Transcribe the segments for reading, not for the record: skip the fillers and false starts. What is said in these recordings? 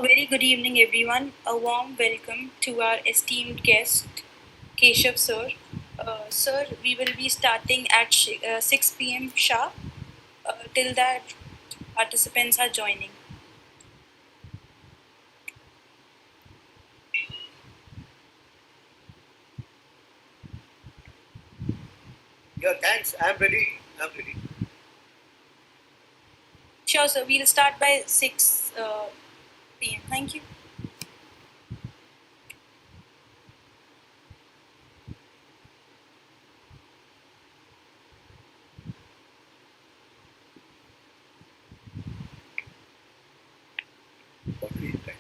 very good evening, everyone. A warm welcome to our esteemed guest, Keshav sir. Sir, we will be starting at 6 p.m. sharp. Till that, participants are joining. Yeah, thanks. I'm ready. I'm ready. Sure, sir. We'll start by 6 p.m. Thank you. What are you typing?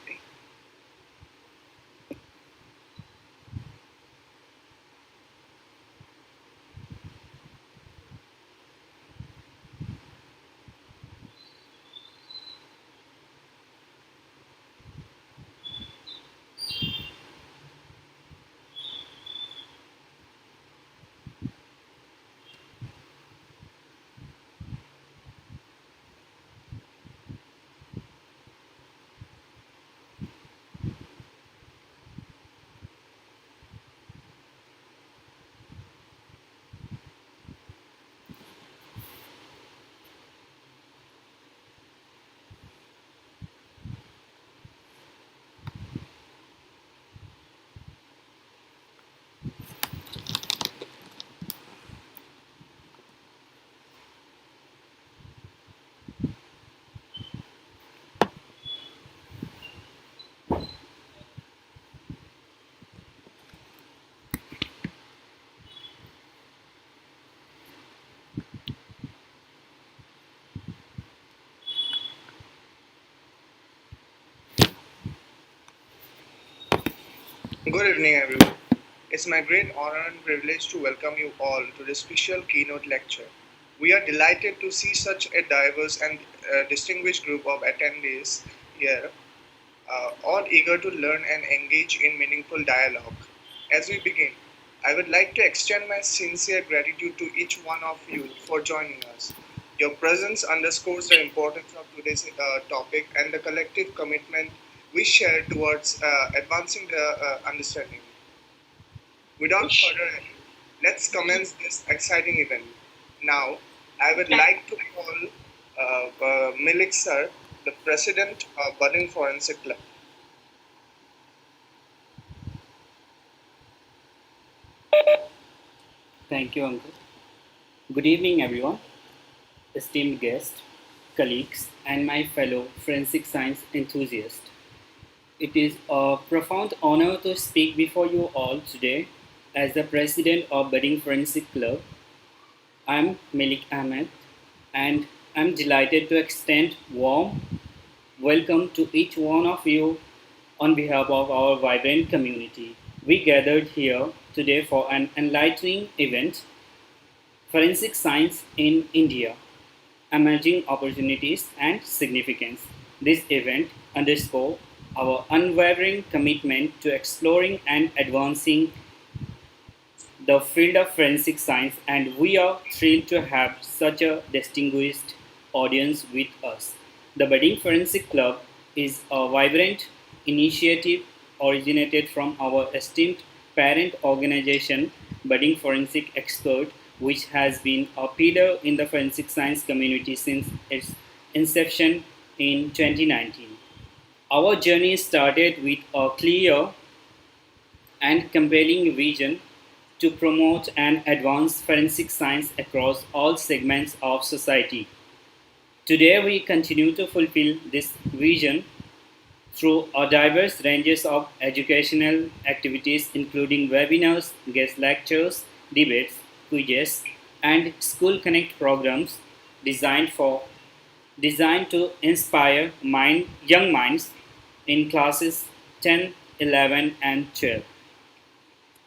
Good evening, everyone. It's my great honor and privilege to welcome you all to this special keynote lecture. We are delighted to see such a diverse and distinguished group of attendees here, all eager to learn and engage in meaningful dialogue. As we begin, I would like to extend my sincere gratitude to each one of you for joining us. Your presence underscores the importance of today's topic and the collective commitment we share towards advancing the understanding. Without further ado, let's commence this exciting event. Now, I would like to call Milik Sir, the President of Budding Forensic Club. Thank you, Uncle. Good evening, everyone, esteemed guests, colleagues, and my fellow forensic science enthusiasts. It is a profound honor to speak before you all today as the president of Budding Forensic Club. I'm Malik Ahmed, and I'm delighted to extend warm welcome to each one of you on behalf of our vibrant community. We gathered here today for an enlightening event, Forensic Science in India, Emerging Opportunities and Significance. This event underscores our unwavering commitment to exploring and advancing the field of forensic science, and we are thrilled to have such a distinguished audience with us. The Budding Forensic Club is a vibrant initiative originated from our esteemed parent organization, Budding Forensic Expert, which has been a pillar in the forensic science community since its inception in 2019. Our journey started with a clear and compelling vision to promote and advance forensic science across all segments of society. Today, we continue to fulfill this vision through a diverse ranges of educational activities, including webinars, guest lectures, debates, quizzes, and school connect programs designed for designed to inspire young minds in classes 10, 11, and 12.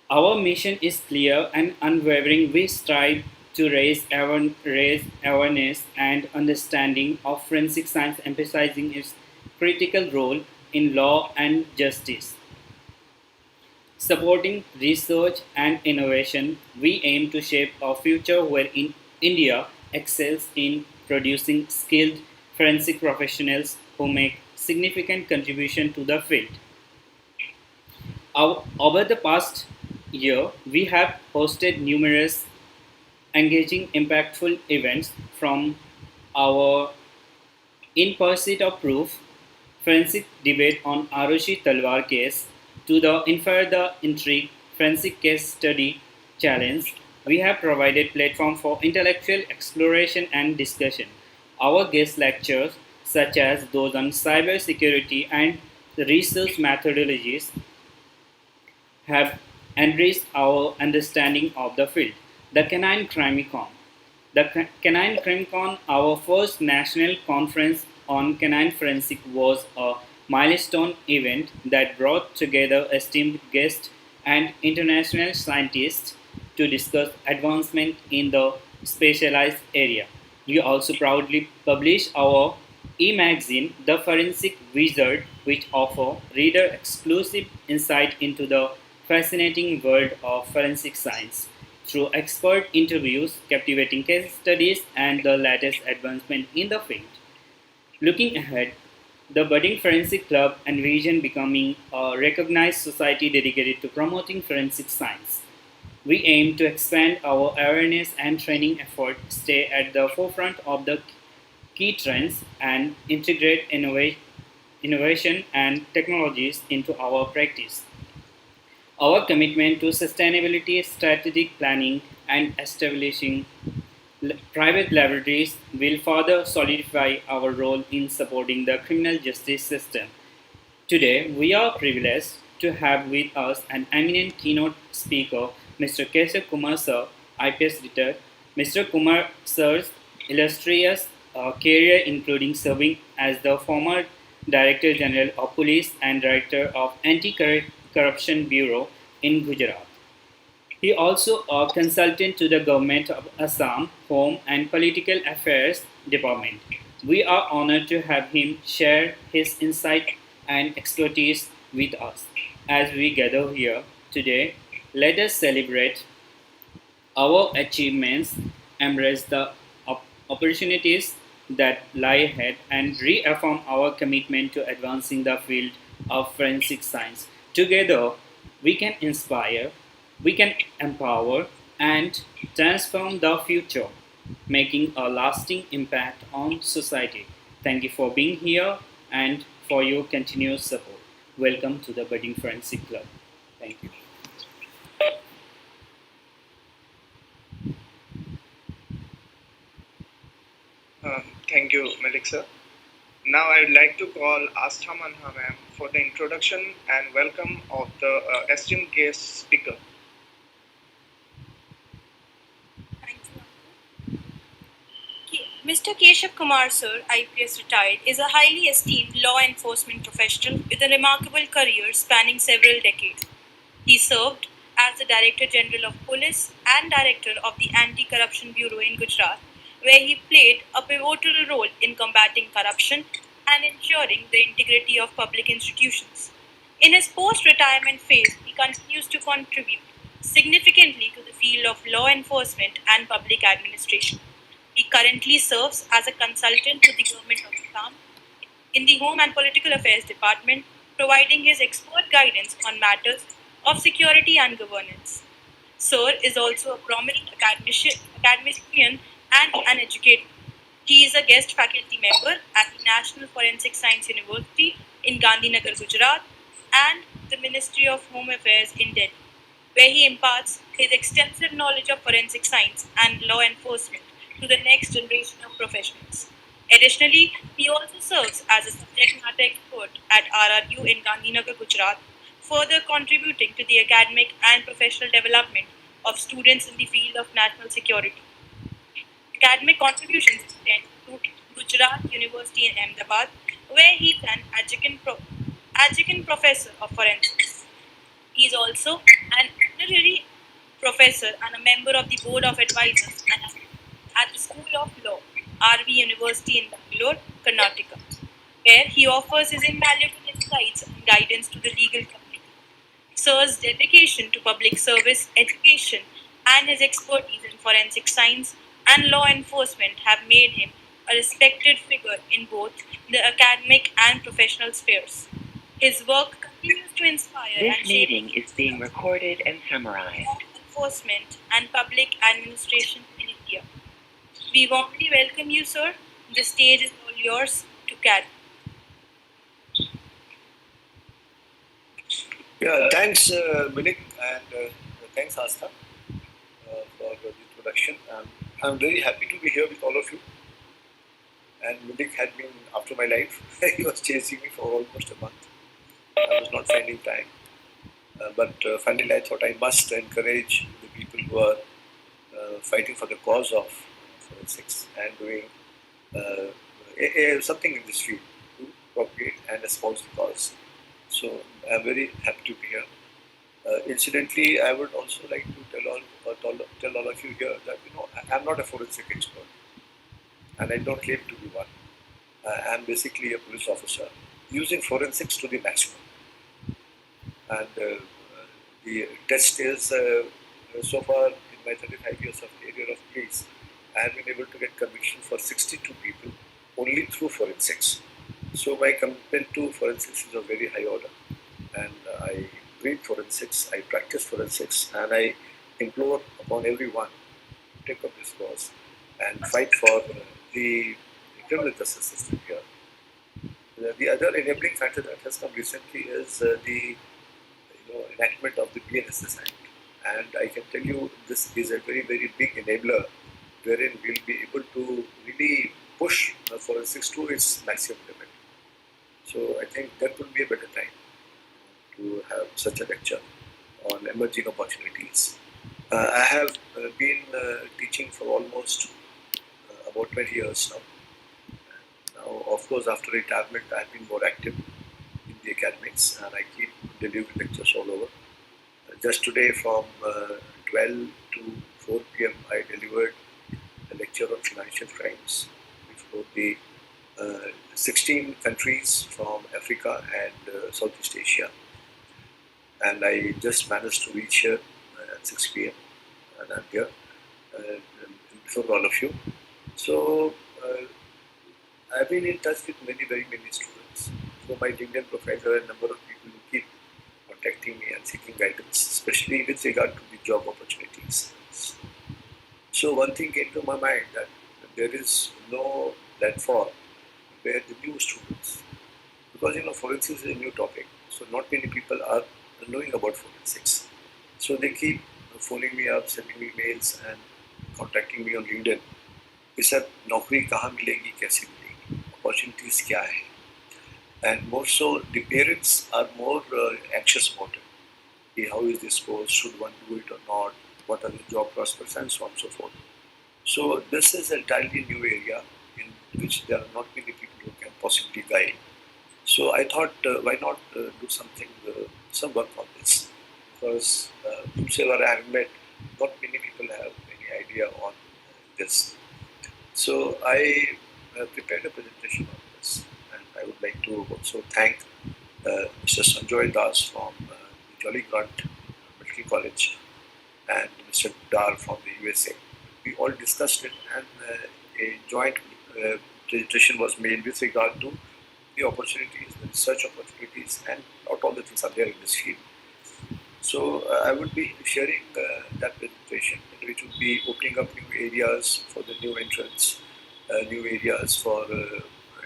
Our mission is clear and unwavering. We strive to raise awareness and understanding of forensic science, emphasizing its critical role in law and justice. Supporting research and innovation, we aim to shape a future where India excels in producing skilled forensic professionals who make significant contribution to the field. Over the past year, we have hosted numerous engaging, impactful events from our In Pursuit of Proof forensic debate on Arushi Talwar case to the Infer the Intrigue forensic case study challenge. We have provided platform for intellectual exploration and discussion. Our guest lectures, such as those on cybersecurity and the research methodologies, have enriched our understanding of the field. The Canine Crimicon. The Canine Crimicon, our first national conference on canine forensic, was a milestone event that brought together esteemed guests and international scientists to discuss advancement in the specialized area. We also proudly publish our e-magazine, The Forensic Wizard, which offer reader exclusive insight into the fascinating world of forensic science through expert interviews, captivating case studies, and the latest advancement in the field. Looking ahead, the Budding Forensic Club envision becoming a recognized society dedicated to promoting forensic science. We aim to expand our awareness and training effort, stay at the forefront of the key trends, and integrate innovation and technologies into our practice. Our commitment to sustainability, strategic planning, and establishing private laboratories will further solidify our role in supporting the criminal justice system. Today, we are privileged to have with us an eminent keynote speaker, Mr. Keshav Kumar Sir, IPS retired. Mr. Kumar Sir's illustrious career, including serving as the former Director General of Police and Director of Anti-Corruption Bureau in Gujarat. He also a consultant to the Government of Assam Home and Political Affairs Department. We are honored to have him share his insight and expertise with us. As we gather here today, let us celebrate our achievements, embrace the opportunities that lie ahead, and reaffirm our commitment to advancing the field of forensic science. Together, we can inspire, we can empower, and transform the future, making a lasting impact on society. Thank you for being here and for your continuous support. Welcome to the Budding Forensic Club. Thank you. Thank you, Malik sir. Now I would like to call Astha Manha ma'am for the introduction and welcome of the esteemed guest speaker. Thank you. Mr. Keshav Kumar Sir, IPS retired, is a highly esteemed law enforcement professional with a remarkable career spanning several decades. He served as the Director General of Police and Director of the Anti Corruption Bureau in Gujarat, where he played a pivotal role in combating corruption and ensuring the integrity of public institutions. In his post retirement phase, he continues to contribute significantly to the field of law enforcement and public administration. He currently serves as a consultant to the Government of Assam in the Home and Political Affairs Department, providing his expert guidance on matters of security and governance. Sir is also a prominent academician and an educator. He is a guest faculty member at the National Forensic Science University in Gandhinagar, Gujarat, and the Ministry of Home Affairs in Delhi, where he imparts his extensive knowledge of forensic science and law enforcement to the next generation of professionals. Additionally, he also serves as a subject matter expert at RRU in Gandhinagar, Gujarat, further contributing to the academic and professional development of students in the field of national security. Academic contributions extend to Gujarat University in Ahmedabad, where he is an adjunct professor of forensics. He is also an honorary professor and a member of the board of advisors at the School of Law, RV University in Bangalore, Karnataka, where he offers his invaluable insights and guidance to the legal community. Sir's dedication to public service, education, and his expertise in forensic science and law enforcement have made him a respected figure in both the academic and professional spheres. His work continues to inspire This and shape meeting is being recorded and summarized. law enforcement and public administration in India. We warmly welcome you, sir. The stage is all yours to carry. Yeah, thanks, Milik, and thanks, Asta, for the introduction. I'm very happy to be here with all of you. And Milik had been after my life. He was chasing me for almost a month. I was not finding time. But finally, I thought I must encourage the people who are fighting for the cause of forensics and doing something in this field to propagate and espouse the cause. So I'm very happy to be here. Incidentally, I would also like to tell all of you here that I'm not a forensic expert, and I don't claim to be one. I'm basically a police officer using forensics to the maximum. And the test is so far in my 35 years of career of police, I have been able to get conviction for 62 people only through forensics. So my commitment to forensics is of very high order, and I read forensics, I practice forensics, and I implore upon everyone to take up this cause and fight for the criminal justice system here. The other enabling factor that has come recently is the enactment of the BNSS Act, and I can tell you this is a very big enabler wherein we'll be able to really push forensics to its maximum limit. So I think that would be a better time to have such a lecture on emerging opportunities. I have been teaching for almost about 20 years now. Now, of course, after retirement, I've been more active in the academics, and I keep delivering lectures all over. Just today, from 12 to 4 p.m., I delivered a lecture on financial crimes before the 16 countries from Africa and Southeast Asia. And I just managed to reach here at 6 p.m. and I'm here before all of you. So I've been in touch with very many students. So my LinkedIn profile, there are a number of people who keep contacting me and seeking guidance, especially with regard to the job opportunities. So one thing came to my mind that there is no platform where the new students, because forensics is a new topic, so not many people are knowing about forensics. So they keep phoning me up, sending me mails and contacting me on LinkedIn. कि sir नौकरी कहाँ मिलेगी, कैसे मिलेगी, opportunities क्या है, and more so the parents are more anxious about it. How is this course? Should one do it or not? What are the job prospects and so on and so forth. So this is an entirely new area in which there are not many people who can possibly guide. So I thought, why not do something, some work on this? Because whosoever I have met, not many people have any idea on this. So I prepared a presentation on this, and I would like to also thank Mr. Sanjoy Das from the Jolly Grant Medical College and Mr. Dar from the USA. We all discussed it, and a joint presentation was made with regard to the opportunities, the research opportunities, and not all the things are there in this field. So I would be sharing that presentation, which would be opening up new areas for the new entrants, new areas for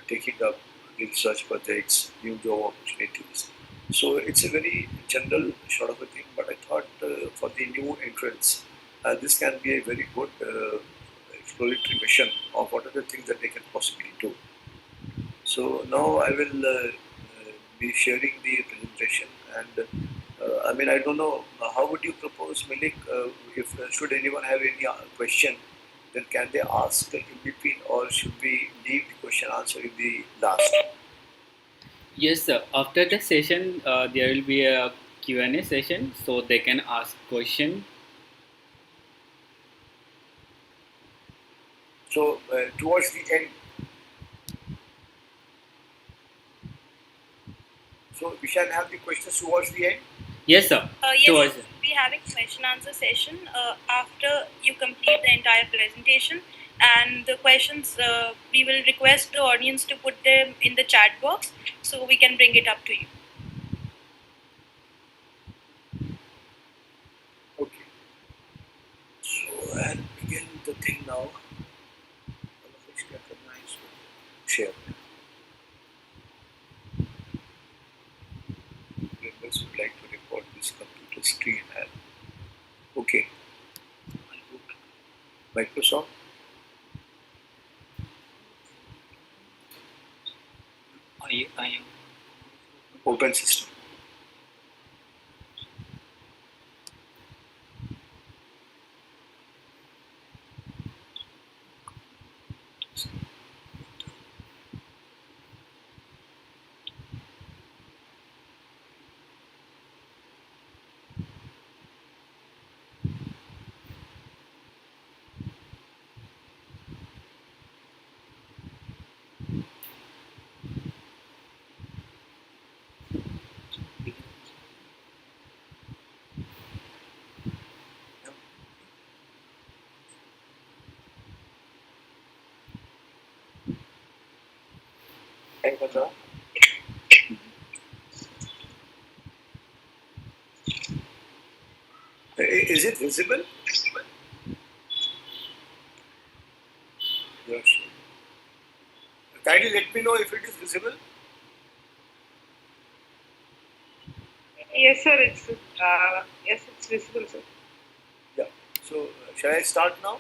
taking up the research projects, new job opportunities. So it's a very general sort of a thing, but I thought for the new entrants, this can be a very good exploratory mission of what are the things that they can possibly do. So now I will be sharing the presentation, and I mean, I don't know, how would you propose, Milik, if should anyone have any question, then can they ask in between, or should we leave the question answer in the last? Yes, sir. After the session, there will be a Q&A session, so they can ask question. So towards the end, so we shall have the questions towards the end. Yes, sir. Yes, Towards we'll be having question answer session after you complete the entire presentation. And the questions, we will request the audience to put them in the chat box so we can bring it up to you. Okay. So I'll begin the thing now. All of which recognize share. Members would like to report this computer screen. Okay. Microsoft. I am. Open system. Is it visible? Yes. Kindly let me know if it is visible. Yes, sir. It's visible, sir. Yeah. So shall I start now?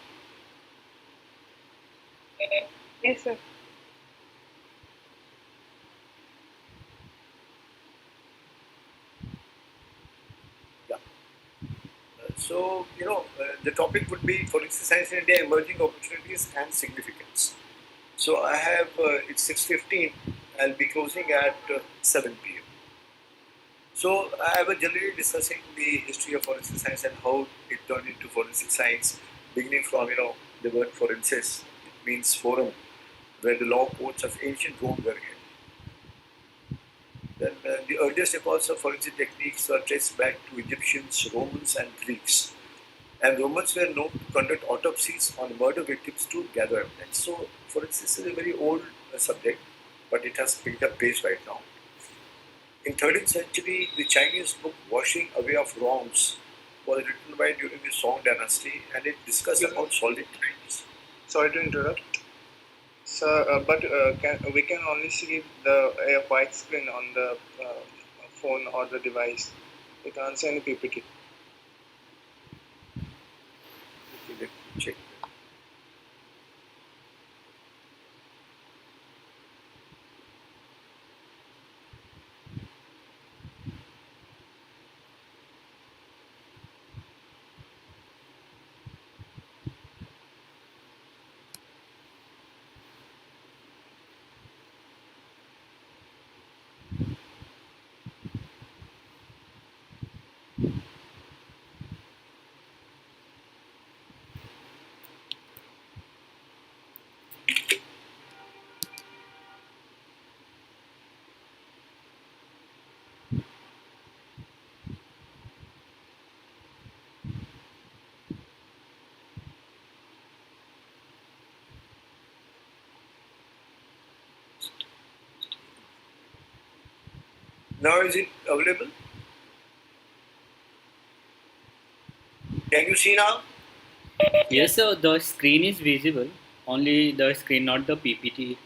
Yes, sir. Yeah. So the topic would be forensic science in India: emerging opportunities and significance. So I have it's 6:15. I'll be closing at 7 p.m. So I was generally discussing the history of forensic science and how it turned into forensic science, beginning from the word forensis. It means forum, where the law courts of ancient Rome were held. Then the earliest records of forensic techniques are traced back to Egyptians, Romans, and Greeks. And Romans were known to conduct autopsies on murder victims to gather evidence. So forensics is a very old subject, but it has picked up pace right now. In 13th century, the Chinese book Washing Away of Wrongs was written by during the Song dynasty, and it discussed about solving crimes. Sorry to interrupt. Sir, but we can only see the white screen on the phone or the device. We can't see any PPT. Okay, let me check. Now is it available? Can you see now? Yes, sir. The screen is visible. Only the screen, not the PPT.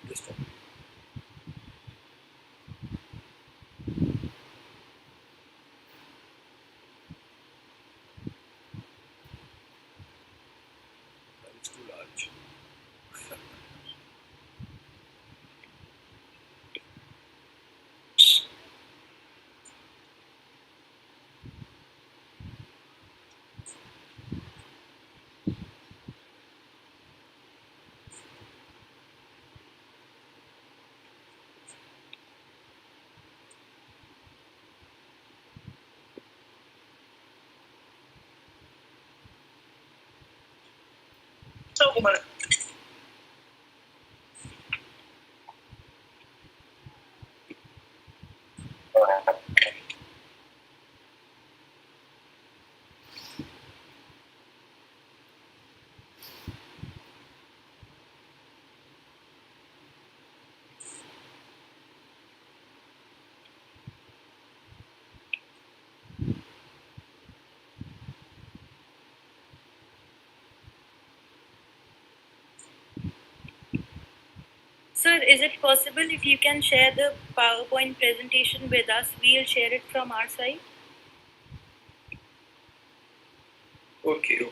Just it's too large. Kumar. Sir, is it possible if you can share the PowerPoint presentation with us? We'll share it from our side. Okay.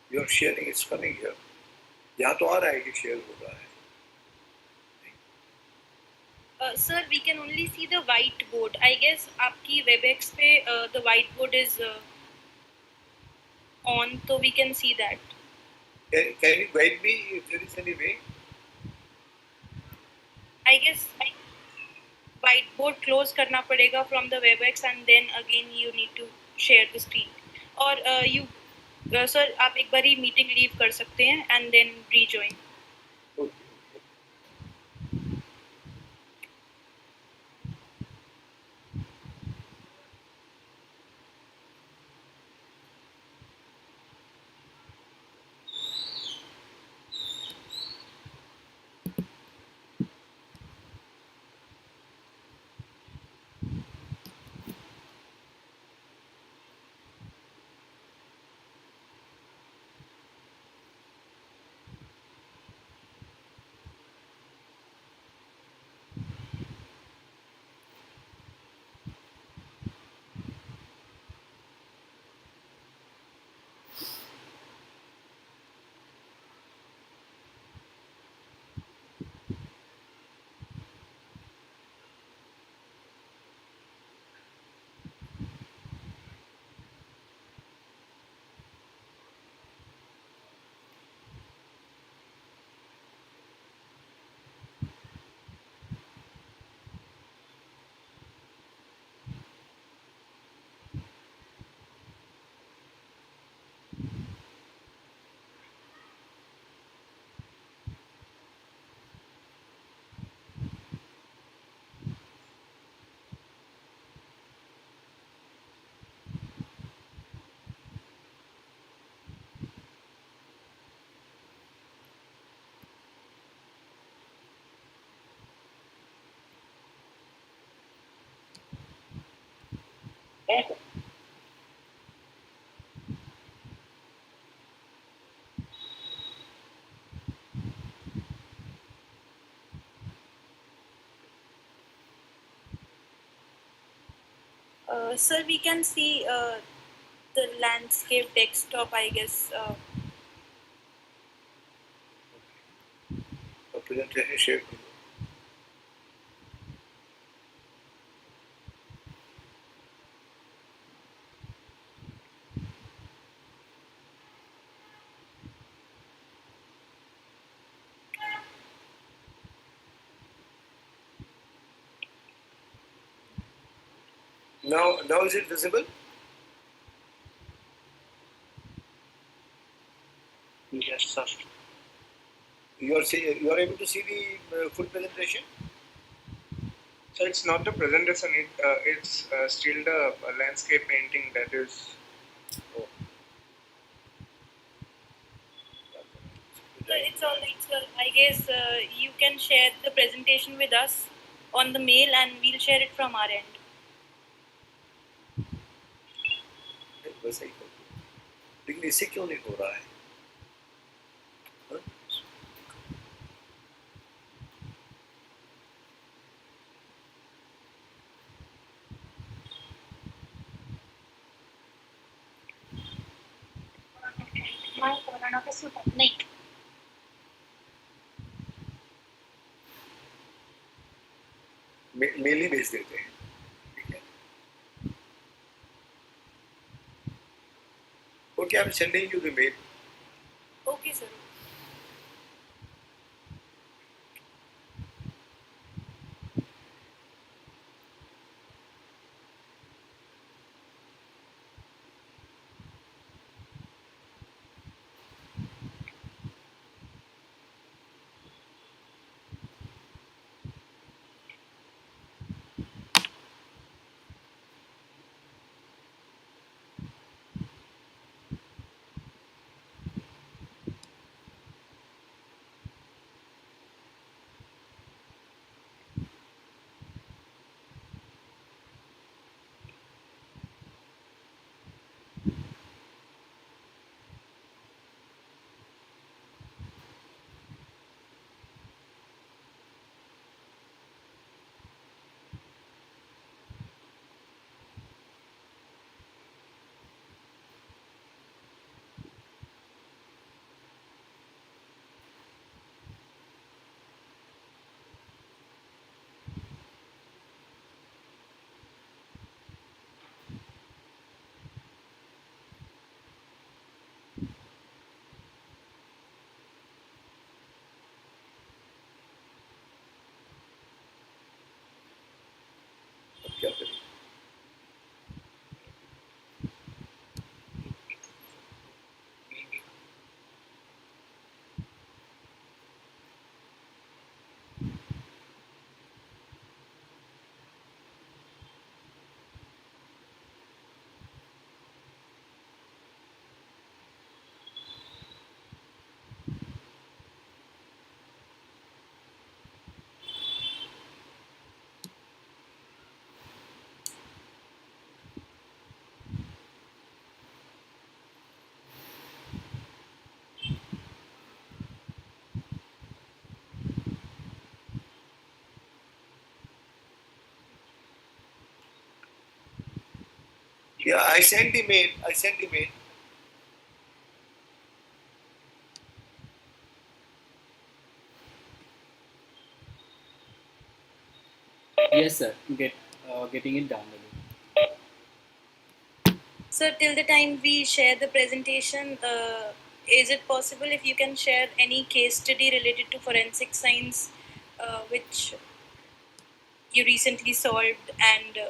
Your sharing is coming here. यहाँ तो आ रहा है कि share हो रहा है. Sir, we can only see the whiteboard. I guess आपकी WebEx पे the whiteboard is on, so we can see that. Can you guide me if there is any way? I guess whiteboard close करना पड़ेगा from the WebEx and then again you need to share the screen. और you sir आप एक बारी meeting leave कर सकते हैं and then rejoin. Okay. Sir, we can see the landscape desktop, I guess. Presentation share. Now is it visible? Yes, sir. You are able to see the full presentation. So it's not the presentation, it's still the landscape painting that is. Oh. Sir, it's all right, sir. I guess you can share the presentation with us on the mail and we'll share it from our end. वैसा ही कर दो. लेकिन इससे क्यों नहीं हो रहा है? हाँ? नहीं. मेल ही भेज देते हैं. ठीक है. Okay, I'm sending you the mail. Okay, sir. अब क्या करें? Yeah, I sent the mail. I sent the mail. Yes, sir. Getting it downloaded. Sir, till the time we share the presentation, is it possible if you can share any case study related to forensic science which you recently solved and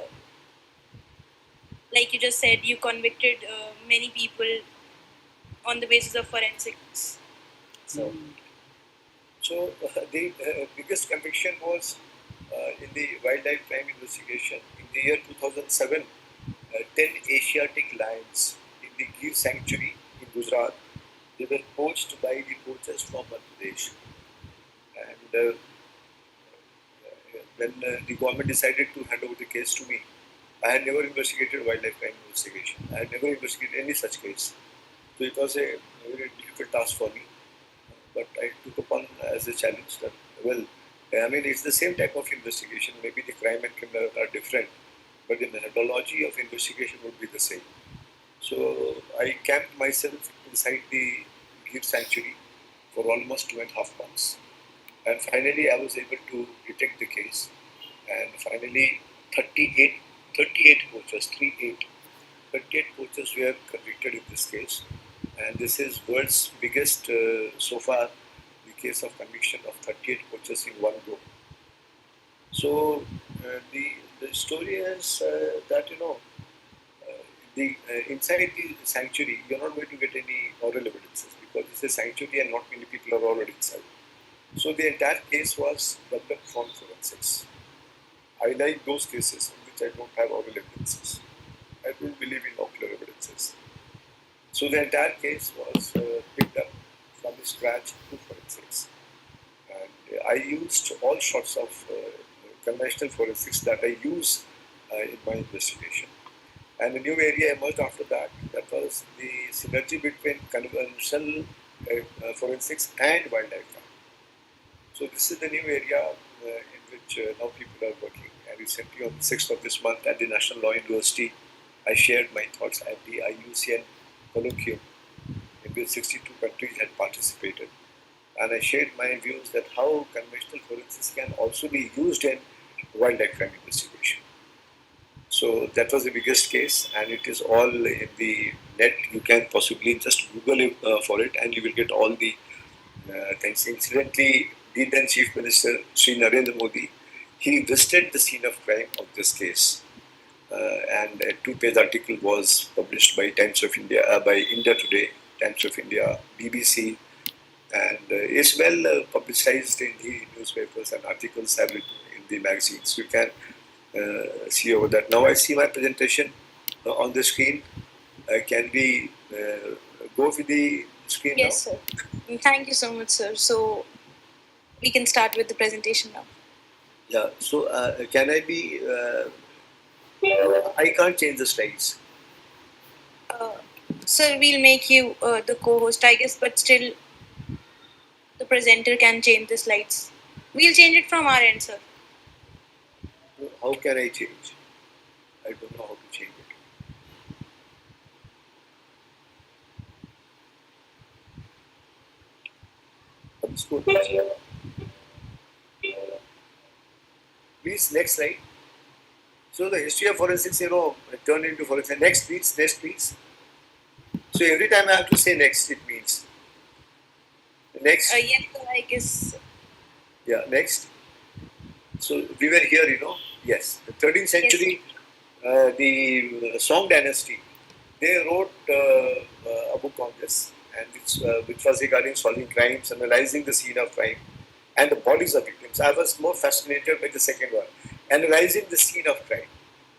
like you just said, you convicted many people on the basis of forensics. So, So the biggest conviction was in the wildlife crime investigation in the year 2007. 10 Asiatic lions in the Gir sanctuary in Gujarat. They were poached by the poachers from Madhya Pradesh. And when the government decided to hand over the case to me, I had never investigated wildlife crime investigation. I had never investigated any such case. So it was a very difficult task for me. But I took upon as a challenge that, well, I mean, it's the same type of investigation. Maybe the crime and criminal are different, but the methodology of investigation would be the same. So I camped myself inside the Gir sanctuary for almost 2.5 months. And finally, I was able to detect the case. And finally, 38, 38 poachers, 38, 38 poachers were convicted in this case. And this is world's biggest so far, the case of conviction of 38 poachers in one go. So the story is that, the inside the sanctuary, you're not going to get any oral evidences because it's a sanctuary and not many people are already inside. So the entire case was developed from forensics. I like those cases in which I don't have oral evidences. I don't believe in ocular evidences. So the entire case was picked up from the scratch to forensics. And I used all sorts of conventional forensics that I use in my investigation. And a new area emerged after that. That was the synergy between conventional forensics and wildlife crime. So this is the new area in which now people are working. And recently, on the 6th of this month at the National Law University, I shared my thoughts at the IUCN colloquium, in which 62 countries had participated. And I shared my views that how conventional forensics can also be used in wildlife crime investigation. So that was the biggest case, and it is all in the net. You can possibly just Google it, for it, and you will get all the things. Incidentally, the then Chief Minister Sri Narendra Modi, he visited the scene of crime of this case, and a two-page article was published by Times of India, by India Today, Times of India, BBC, and is well publicized in the newspapers, and articles have written in the magazines. You can see over that. Now I see my presentation on the screen. Can we go with the screen Yes, now? sir. Thank you so much, sir. So we can start with the presentation now. Yeah. So can I be? I can't change the slides. Uh, Sir, we'll make you the co-host, I guess, but still the presenter can change the slides. We'll change it from our end, sir. How can I change? I don't know how to change it. Let's go. Please, next slide. So the history of forensics, turned into forensics. Next, please. Next, please. So every time I have to say next, it means next. Yes, sir, I guess. Yeah, next. So we were here, Yes, the 13th century, the Song dynasty, they wrote a book on this, and which was regarding solving crimes, analyzing the scene of crime, and the bodies of victims. I was more fascinated by the second one, analyzing the scene of crime.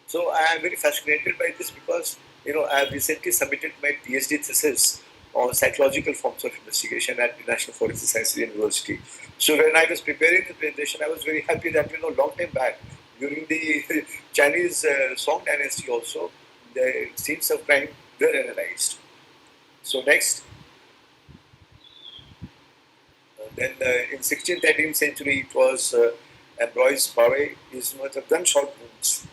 So I am very fascinated by this because I have recently submitted my PhD thesis on psychological forms of investigation at the National Forensic Sciences University. So when I was preparing the presentation, I was very happy that long time back during the Chinese Song dynasty also the scenes of crime were analyzed. So next. Then in 16th, 18th century, it was Ambroise Paré, is one of the gunshot wounds.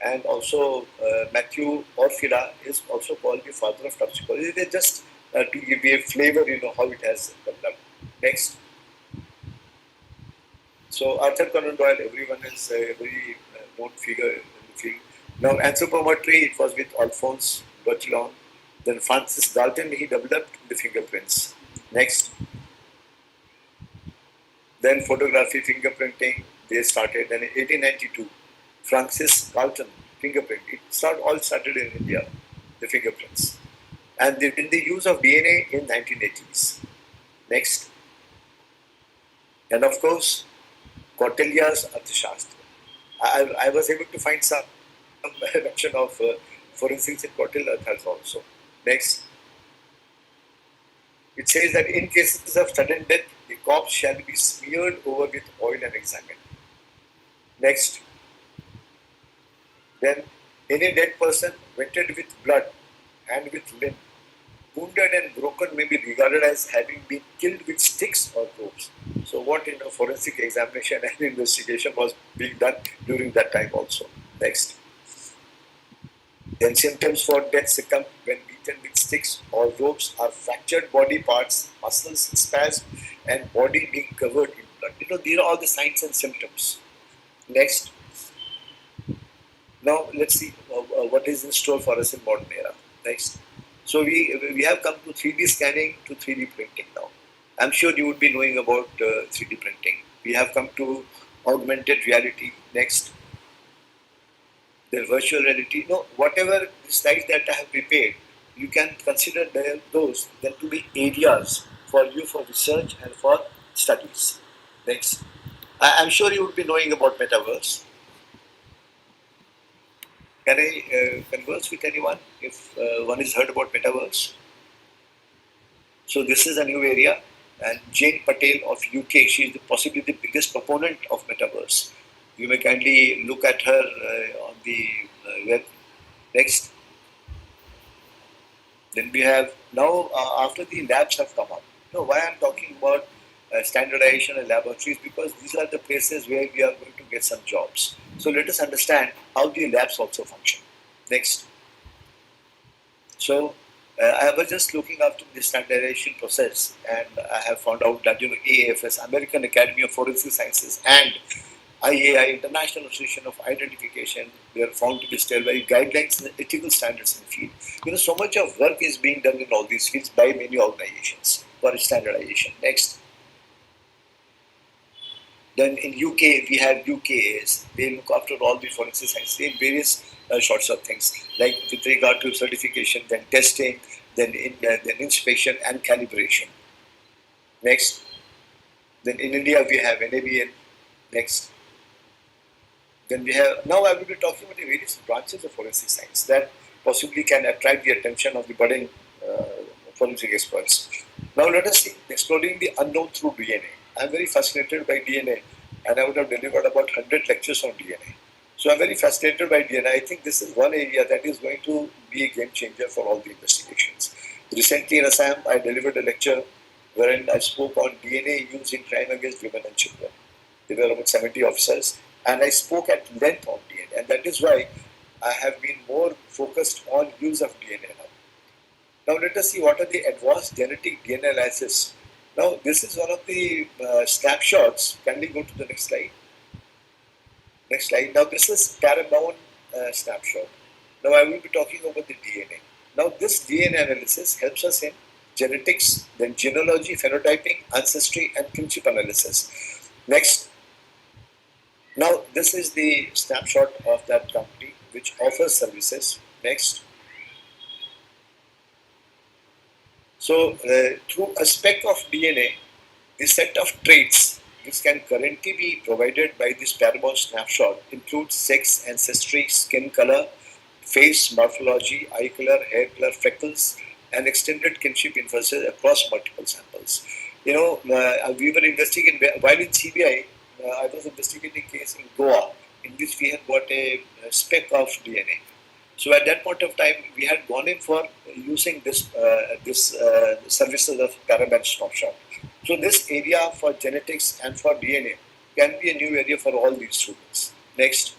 And also Matthew Orfila is also called the father of toxicology. They just to give you a flavor, how it has developed. Next. So Arthur Conan Doyle, everyone is a very known figure in the field. Now anthropometry, it was with Alphonse Bertillon. Then Francis Galton, he developed the fingerprints. Next. Then photography, fingerprinting, they started. Then in 1892, Francis Galton, fingerprint. All started in India, the fingerprints. And they did the use of DNA in 1980s. Next. And of course, Kautilya's Arthashastra. I was able to find some mention of forensics in Kautilya's also. Next. It says that in cases of sudden death, the corpse shall be smeared over with oil and examined. Next. Then any dead person wetted with blood and with limb, wounded and broken may be regarded as having been killed with sticks or ropes. So what forensic examination and investigation was being done during that time also. Next. Then symptoms for death succumb when beaten with sticks or ropes are fractured body parts, muscles spasm, and body being covered in blood. These are all the signs and symptoms. Next. Now let's see what is in store for us in modern era. Next. So we have come to 3D scanning to 3D printing now. I'm sure you would be knowing about 3D printing. We have come to augmented reality. Next. The virtual reality. Whatever slides that I have prepared, you can consider those then to be areas for you for research and for studies. Next. I'm sure you would be knowing about metaverse. Can I converse with anyone if one has heard about metaverse? So this is a new area, and Jane Patel of UK, she is possibly the biggest proponent of metaverse. You may kindly look at her on the web. Next. Then we have now after the labs have come up. Why I'm talking about standardization and laboratories, because these are the places where we are going to get some jobs. So let us understand how the labs also function. Next. So I was just looking after the standardization process, and I have found out that AAFS, American Academy of Forensic Sciences, and IAI, International Association of Identification, they are found to be still by guidelines and ethical standards in the field. So much of work is being done in all these fields by many organizations for standardization. Next. Then in UK, we have UKAs. They look after all the forensic science. They have various sorts of things, like with regard to certification, then testing, then inspection and calibration. Next. Then in India, we have NABN. Next. Then we have, now I will be talking about the various branches of forensic science that possibly can attract the attention of the budding forensic experts. Now let us see, exploring the unknown through DNA. I am very fascinated by DNA, and I would have delivered about 100 lectures on DNA. So I'm very fascinated by DNA. I think this is one area that is going to be a game changer for all the investigations. Recently in Assam, I delivered a lecture wherein I spoke on DNA used in crime against women and children. There were about 70 officers, and I spoke at length on DNA, and that is why I have been more focused on use of DNA now. Now let us see what are the advanced genetic DNA analysis. Now this is one of the snapshots. Can we go to the next slide? Next slide. Now this is Paramount snapshot. Now I will be talking about the DNA. Now this DNA analysis helps us in genetics, then genealogy, phenotyping, ancestry, and kinship analysis. Next. Now this is the snapshot of that company which offers services. Next. So through a speck of DNA, the set of traits which can currently be provided by this Paramount snapshot includes sex, ancestry, skin color, face, morphology, eye color, hair color, freckles, and extended kinship inferences across multiple samples. We were investigating, while in CBI, I was investigating a case in Goa in which we had got a speck of DNA. So at that point of time, we had gone in for using this services of Paramount snapshot. So this area for genetics and for DNA can be a new area for all these students. Next.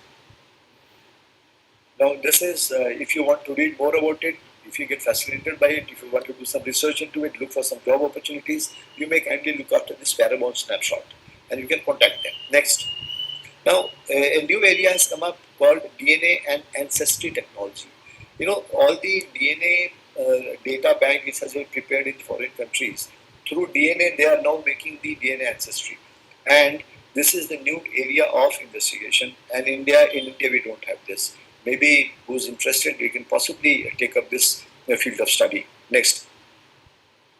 Now this is, if you want to read more about it, if you get fascinated by it, if you want to do some research into it, look for some job opportunities, you may kindly look after this Paramount snapshot and you can contact them. Next. Now, a new area has come up called DNA and ancestry technology. All the DNA data bank which has been prepared in foreign countries, through DNA they are now making the DNA ancestry. And this is the new area of investigation. And in India we don't have this. Maybe who's interested, we can possibly take up this field of study. Next.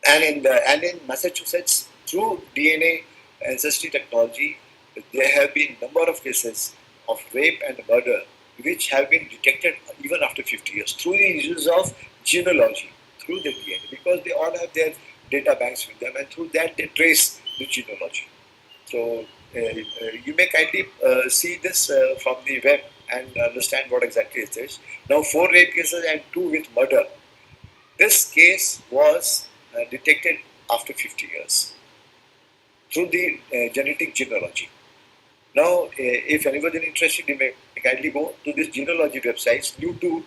And in Massachusetts, through DNA ancestry technology, there have been a number of cases of rape and murder which have been detected even after 50 years through the use of genealogy, through the DNA, because they all have their data banks with them, and through that they trace the genealogy. So you may kindly see this from the web and understand what exactly it is. Now 4 rape cases and 2 with murder. This case was detected after 50 years through the genetic genealogy. Now, if anybody is interested, you may kindly go to this genealogy websites, new tool,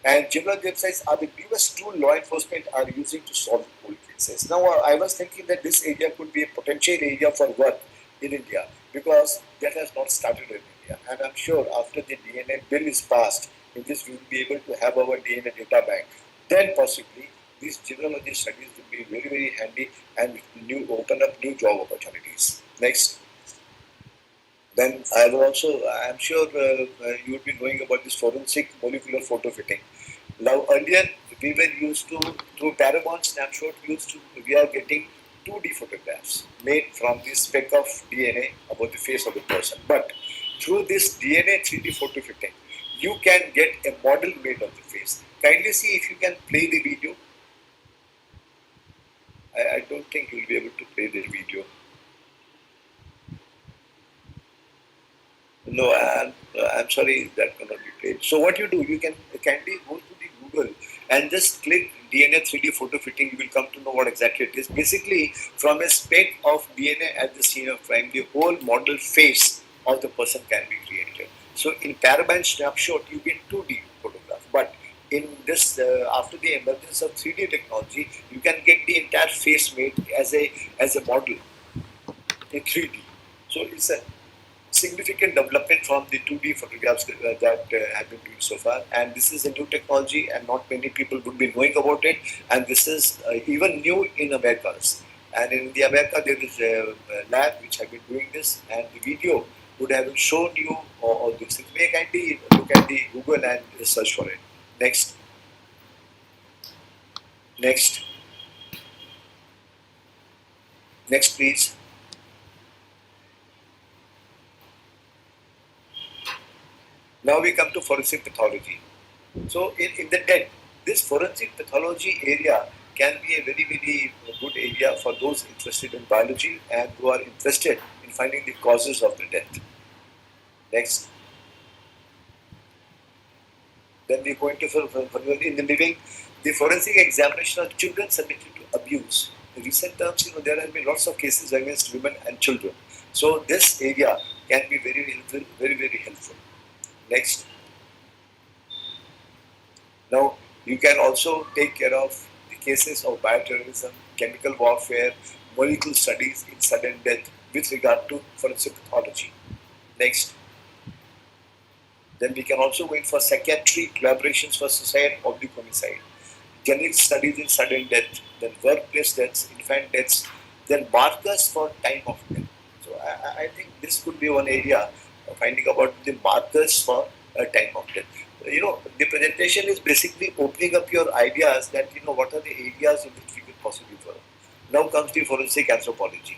and genealogy websites are the newest tool law enforcement are using to solve cold cases. Now, I was thinking that this area could be a potential area for work in India because that has not started in India. And I'm sure after the DNA bill is passed, in which we will be able to have our DNA data bank, then possibly these genealogy studies will be very, very handy and open up new job opportunities. Next. Then I'm sure you would be knowing about this forensic molecular photo fitting. Now earlier we were used to, through Paramount snapshot, we are getting 2D photographs made from this speck of DNA about the face of the person. But through this DNA 3D photo fitting, you can get a model made of the face. Kindly see if you can play the video. I don't think you'll be able to play the video. No, I'm sorry, that cannot be played. So what you do, you can kindly go to the Google and just click DNA 3D photo fitting. You will come to know what exactly it is. Basically, from a speck of DNA at the scene of crime, the whole model face of the person can be created. So in Paramount snapshot, you get 2D photograph. But in this, after the emergence of 3D technology, you can get the entire face made as a model in 3D. So it's a significant development from the 2D photographs that have been doing so far. And this is a new technology, and not many people would be knowing about it. And this is even new in Americas. And in the America, there is a lab which have been doing this, and the video would have shown you all these things. May I kindly look at the Google and search for it. Next. Next. Next, please. Now we come to forensic pathology. So in the dead, this forensic pathology area can be a very, very good area for those interested in biology and who are interested in finding the causes of the death. Next. Then we go into in the living, the forensic examination of children subjected to abuse. In recent terms, there have been lots of cases against women and children. So this area can be very helpful, very, very helpful. Next. Now, you can also take care of the cases of bioterrorism, chemical warfare, molecular studies in sudden death with regard to forensic pathology. Next. Then we can also wait for psychiatry collaborations for suicide, public homicide, genetic studies in sudden death, then workplace deaths, infant deaths, then markers for time of death. So I think this could be one area of finding about the markers for time of death. The presentation is basically opening up your ideas that what are the areas in which we could possibly follow. Now comes the forensic anthropology.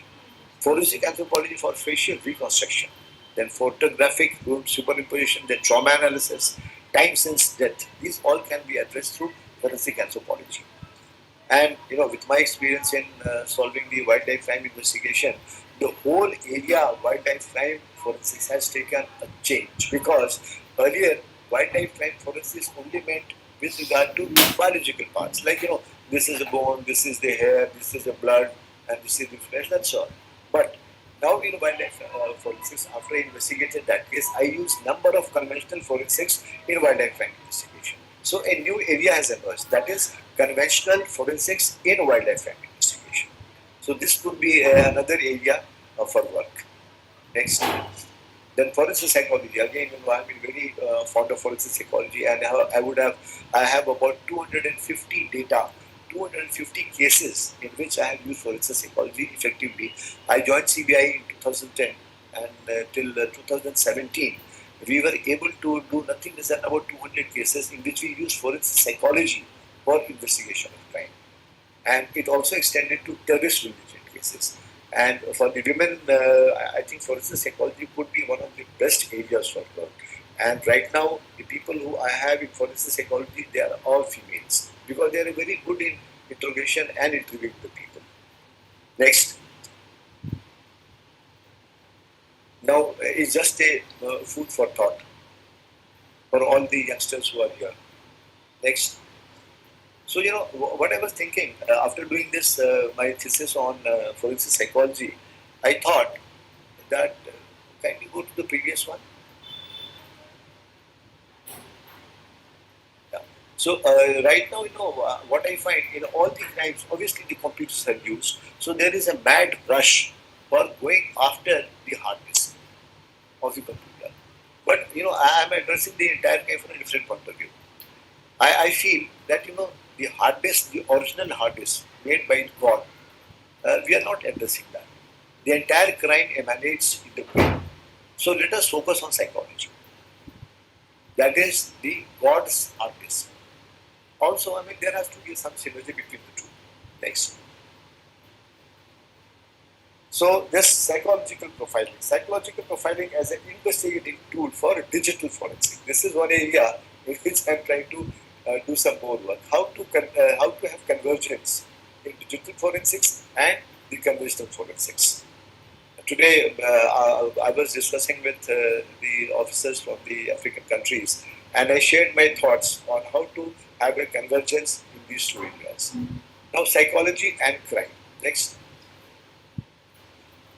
Forensic anthropology for facial reconstruction, then photographic superimposition, then trauma analysis, time since death. These all can be addressed through forensic anthropology. And with my experience in solving the wildlife crime investigation, the whole area of wildlife crime forensics has taken a change, because earlier wildlife crime forensics only meant with regard to biological parts, like this is the bone, this is the hair, this is the blood, and this is the flesh. That's all. But now in wildlife forensics, after I investigated that case, I use number of conventional forensics in wildlife crime investigation. So a new area has emerged, that is conventional forensics in wildlife crime investigation. So this could be another area for work. Next. Then forensic psychology. Again, I've been very fond of forensic psychology, and I have about 250 cases in which I have used forensic psychology effectively. I joined CBI in 2010, and till 2017, we were able to do nothing less than about 200 cases in which we used forensic psychology for investigation of crime. And it also extended to terrorist-related cases. And for the women, I think forensic psychology could be one of the best areas for work. And right now, the people who I have in forensic psychology, they are all females, because they are very good in interrogation and interviewing the people. Next. Now, it's just a food for thought for all the youngsters who are here. Next. So, what I was thinking after doing this, my thesis on forensic psychology, I thought that, can we go to the previous one? Yeah. So, right now, what I find in all the crimes, obviously the computers are used. So, there is a mad rush for going after the hard disk of the computer. But, I am addressing the entire crime from a different point of view. I feel that, the hard disk, the original hard disk made by God, we are not addressing that. The entire crime emanates in the brain. So let us focus on psychology. That is the God's hard disk. Also, there has to be some synergy between the two. Next. So this psychological profiling as an investigative tool for digital forensic. This is one area in which I am trying to do some more work. How to have convergence in digital forensics and the conventional forensics. Today, I was discussing with the officers from the African countries, and I shared my thoughts on how to have a convergence in these two areas. Now, psychology and crime. Next.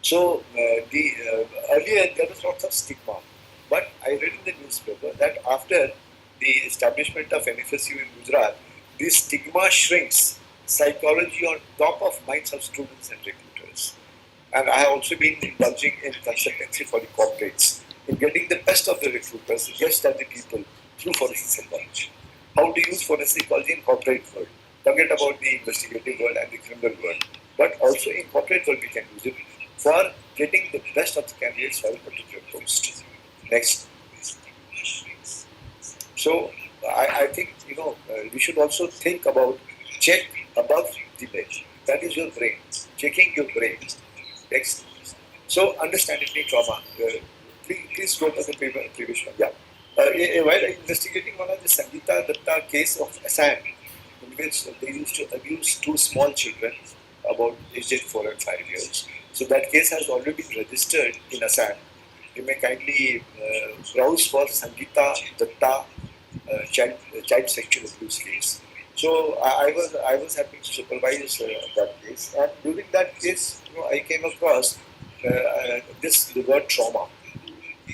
So, earlier there was lots of stigma, but I read in the newspaper that after the establishment of NFSU in Gujarat, the stigma shrinks, psychology on top of minds of students and recruiters. And I have also been indulging in consultancy for the corporates in getting the best of the recruiters, the best of the people through forensic psychology. How to use forensic psychology in corporate world. Forget about the investigative world and the criminal world. But also in corporate world we can use it for getting the best of the candidates for a particular post. Next. So I think we should also think about check above the bed. That is your brain. Checking your brain. Next. So understanding trauma. Please go to the previous one. Yeah. While investigating one of the Sangeeta Datta case of Assam, in which they used to abuse two small children about aged 4 and 5 years. So that case has already been registered in Assam. You may kindly browse for Sangeeta Datta child sexual abuse case. So I was happy to supervise that case, and during that case, I came across the word trauma,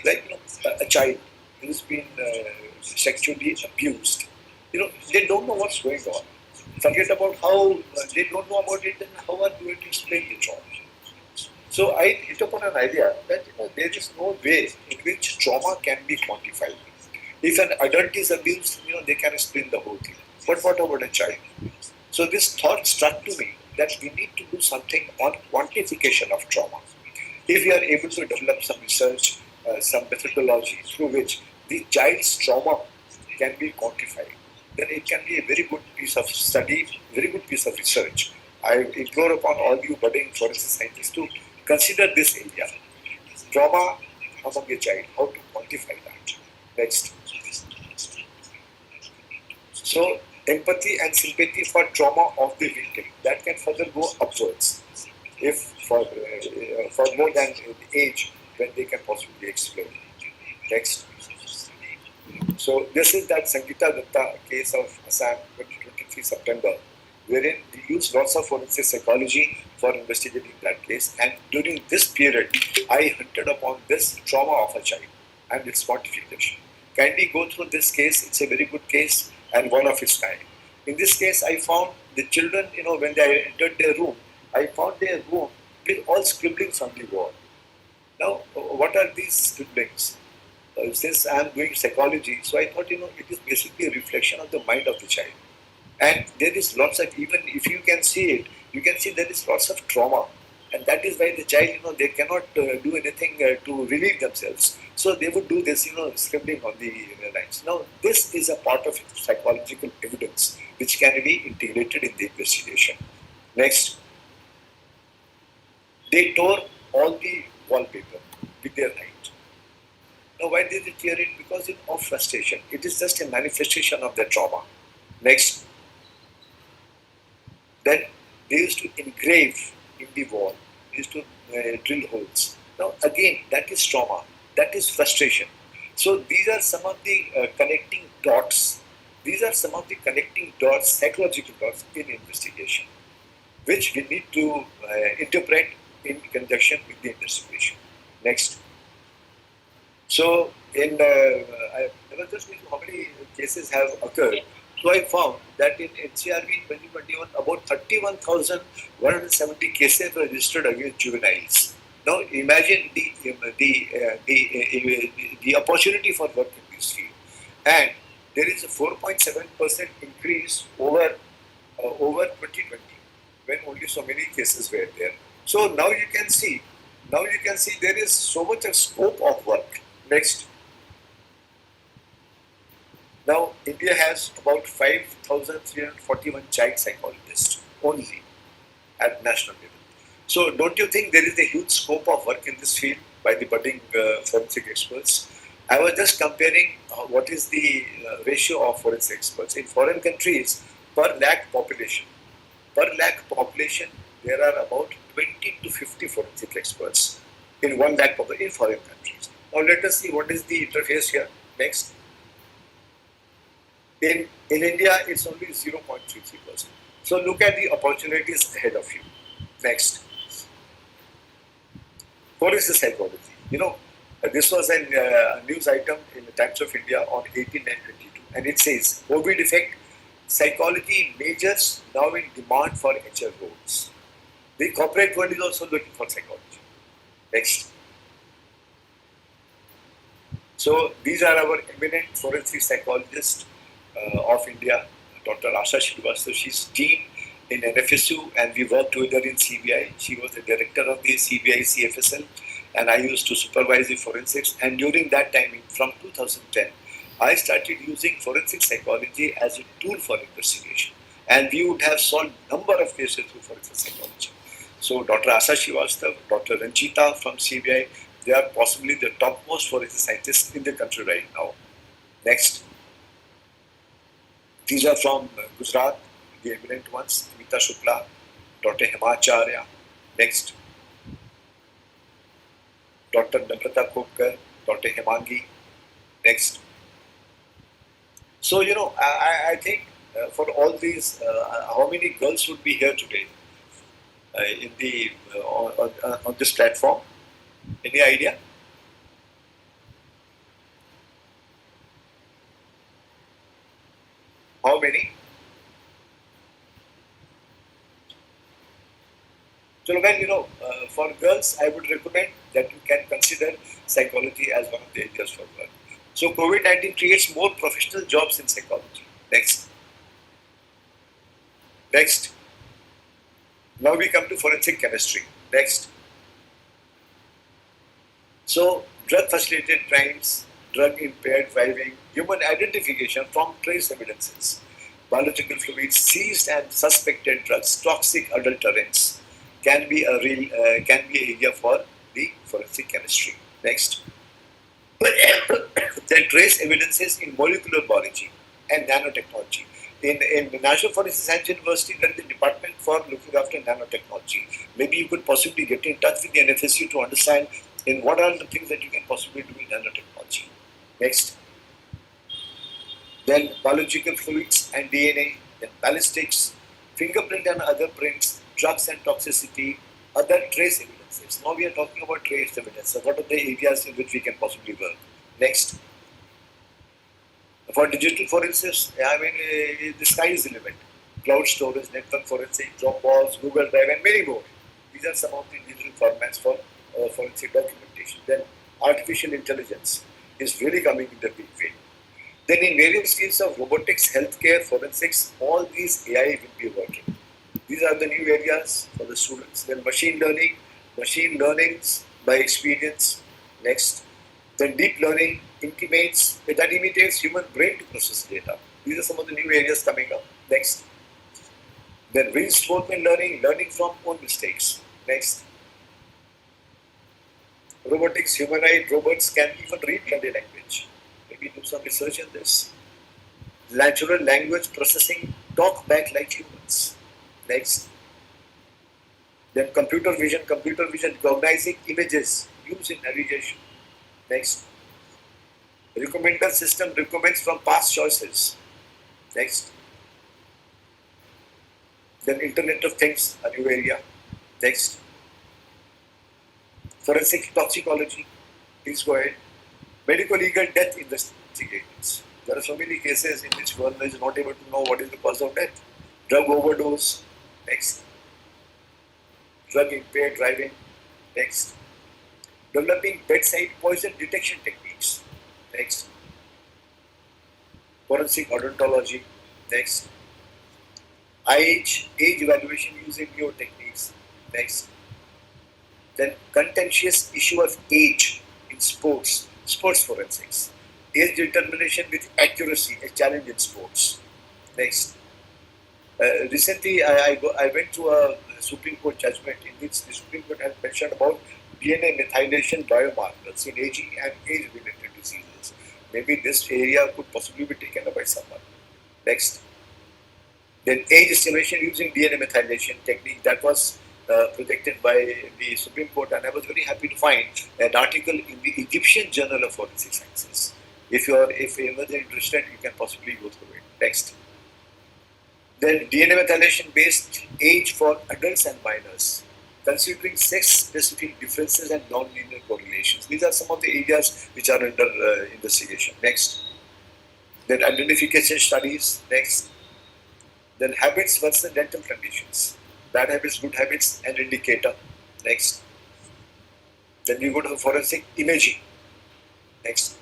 like a child who's been sexually abused. They don't know what's going on. Forget about how they don't know about it, and how are you going to explain the trauma? So I hit upon an idea that there is no way in which trauma can be quantified. If an adult is abused, they can explain the whole thing. But what about a child? So this thought struck to me that we need to do something on quantification of trauma. If we are able to develop some research, some methodology through which the child's trauma can be quantified, then it can be a very good piece of study, very good piece of research. I implore upon all you budding forensic scientists to consider this area. Trauma among a child, how to quantify that. Next. So, empathy and sympathy for trauma of the victim, that can further go upwards if for more than the age when they can possibly explain. Next. So, this is that Sangeeta Datta case of Assam 2023 September, wherein we used lots of forensic psychology for investigating that case, and during this period, I hunted upon this trauma of a child and its quantification. Kindly go through this case, it's a very good case and one of its kind. In this case, I found the children, when they entered their room, I found their room with all scribblings on the wall. Now, what are these scribblings? Since I am doing psychology, so I thought, it is basically a reflection of the mind of the child. And there is lots of, even if you can see it, you can see there is lots of trauma. And that is why the child, they cannot do anything to relieve themselves. So they would do this, scribbling on the lines. Now, this is a part of psychological evidence which can be integrated in the investigation. Next. They tore all the wallpaper with their hand. Now, why did they tear it? Because of frustration. It is just a manifestation of the trauma. Next. Then they used to engrave in the wall. They used to drill holes. Now, again, that is trauma. That is frustration. So these are some of the connecting dots. These are some of the connecting dots, psychological dots in investigation, which we need to interpret in conjunction with the investigation. Next. So, I was just thinking how many cases have occurred. So I found that in NCRB in 2021, about 31,170 cases were registered against juveniles. Now imagine the opportunity for work in this field, and there is a 4.7% increase over 2020, when only so many cases were there. So now you can see there is so much of scope of work. Next. Now, India has about 5,341 child psychologists only at national level. So, don't you think there is a huge scope of work in this field by the budding forensic experts? I was just comparing what is the ratio of forensic experts. In foreign countries, per lakh population, there are about 20 to 50 forensic experts in 1 lakh population in foreign countries. Now, let us see what is the interface here. Next. In India, it's only 0.33%. So look at the opportunities ahead of you. Next. What is the psychology? This was a news item in the Times of India on 18/9/22, and it says, COVID effect, psychology majors now in demand for HR roles. The corporate world is also looking for psychology. Next. So these are our eminent forensic psychologists of India, Dr. Asha Srivastava. She's dean in NFSU, and we worked together in CBI. She was the director of the CBI CFSL, and I used to supervise the forensics. And during that time, from 2010, I started using forensic psychology as a tool for investigation, and we would have solved number of cases through forensic psychology. So Dr. Asha Srivastava, Dr. Ranjita from CBI, they are possibly the topmost forensic scientists in the country right now. Next. These are from Gujarat, the eminent ones, Amita Shukla, Dr. Hemacharya. Next. Dr. Namrata Khopkar, Dr. Hemangi. Next. So, I think for all these, how many girls would be here today in the on this platform? Any idea? How many? So, well, for girls, I would recommend that you can consider psychology as one of the areas for work. So, COVID-19 creates more professional jobs in psychology. Next. Next. Now we come to forensic chemistry. Next. So, drug-facilitated crimes, drug-impaired driving, human identification from trace evidences, biological fluids, seized and suspected drugs, toxic adulterants can be an area for the forensic chemistry. Next. Then trace evidences in molecular biology and nanotechnology. In the National Forensic Science University, there is a department for looking after nanotechnology. Maybe you could possibly get in touch with the NFSU to understand in what are the things that you can possibly do in nanotechnology. Next. Then biological fluids and DNA, then ballistics, fingerprint and other prints, drugs and toxicity, other trace evidences. Now we are talking about trace evidence. So what are the areas in which we can possibly work? Next. For digital forensics, the sky is the limit. Cloud storage, network forensics, Dropbox, Google Drive, and many more. These are some of the digital formats for forensic documentation. Then artificial intelligence is really coming in the big way. Then in various fields of robotics, healthcare, forensics, all these AI will be working. These are the new areas for the students. Then machine learnings by experience. Next. Then deep learning that imitates human brain to process data. These are some of the new areas coming up. Next. Then reinforcement learning from own mistakes. Next. Robotics, humanoid robots can even read body language. Maybe do some research on this. Natural language processing, talk back like humans. Next. Then computer vision recognizing images used in navigation. Next. Recommender system recommends from past choices. Next. Then Internet of Things, a new area. Next. Forensic toxicology. Please go ahead. Medical legal death investigations. There are so many cases in which one is not able to know what is the cause of death. Drug overdose. Next. Drug impaired driving. Next. Developing bedside poison detection techniques. Next. Forensic odontology. Next. Age evaluation using new techniques. Next. Then contentious issue of age in sports forensics. Age determination with accuracy, a challenge in sports. Next. Recently, I went to a Supreme Court judgment in which the Supreme Court had mentioned about DNA methylation biomarkers in aging and age-related diseases. Maybe this area could possibly be taken up by someone. Next. Then age estimation using DNA methylation technique that was projected by the Supreme Court, and I was very happy to find an article in the Egyptian Journal of Forensic Sciences. If you are interested, you can possibly go through it. Next. Then DNA methylation based age for adults and minors, considering sex-specific differences and non-linear correlations. These are some of the areas which are under investigation. Next. Then identification studies. Next. Then habits versus dental conditions. bad habits, good habits, and indicator. Next. Then we go to forensic imaging. Next.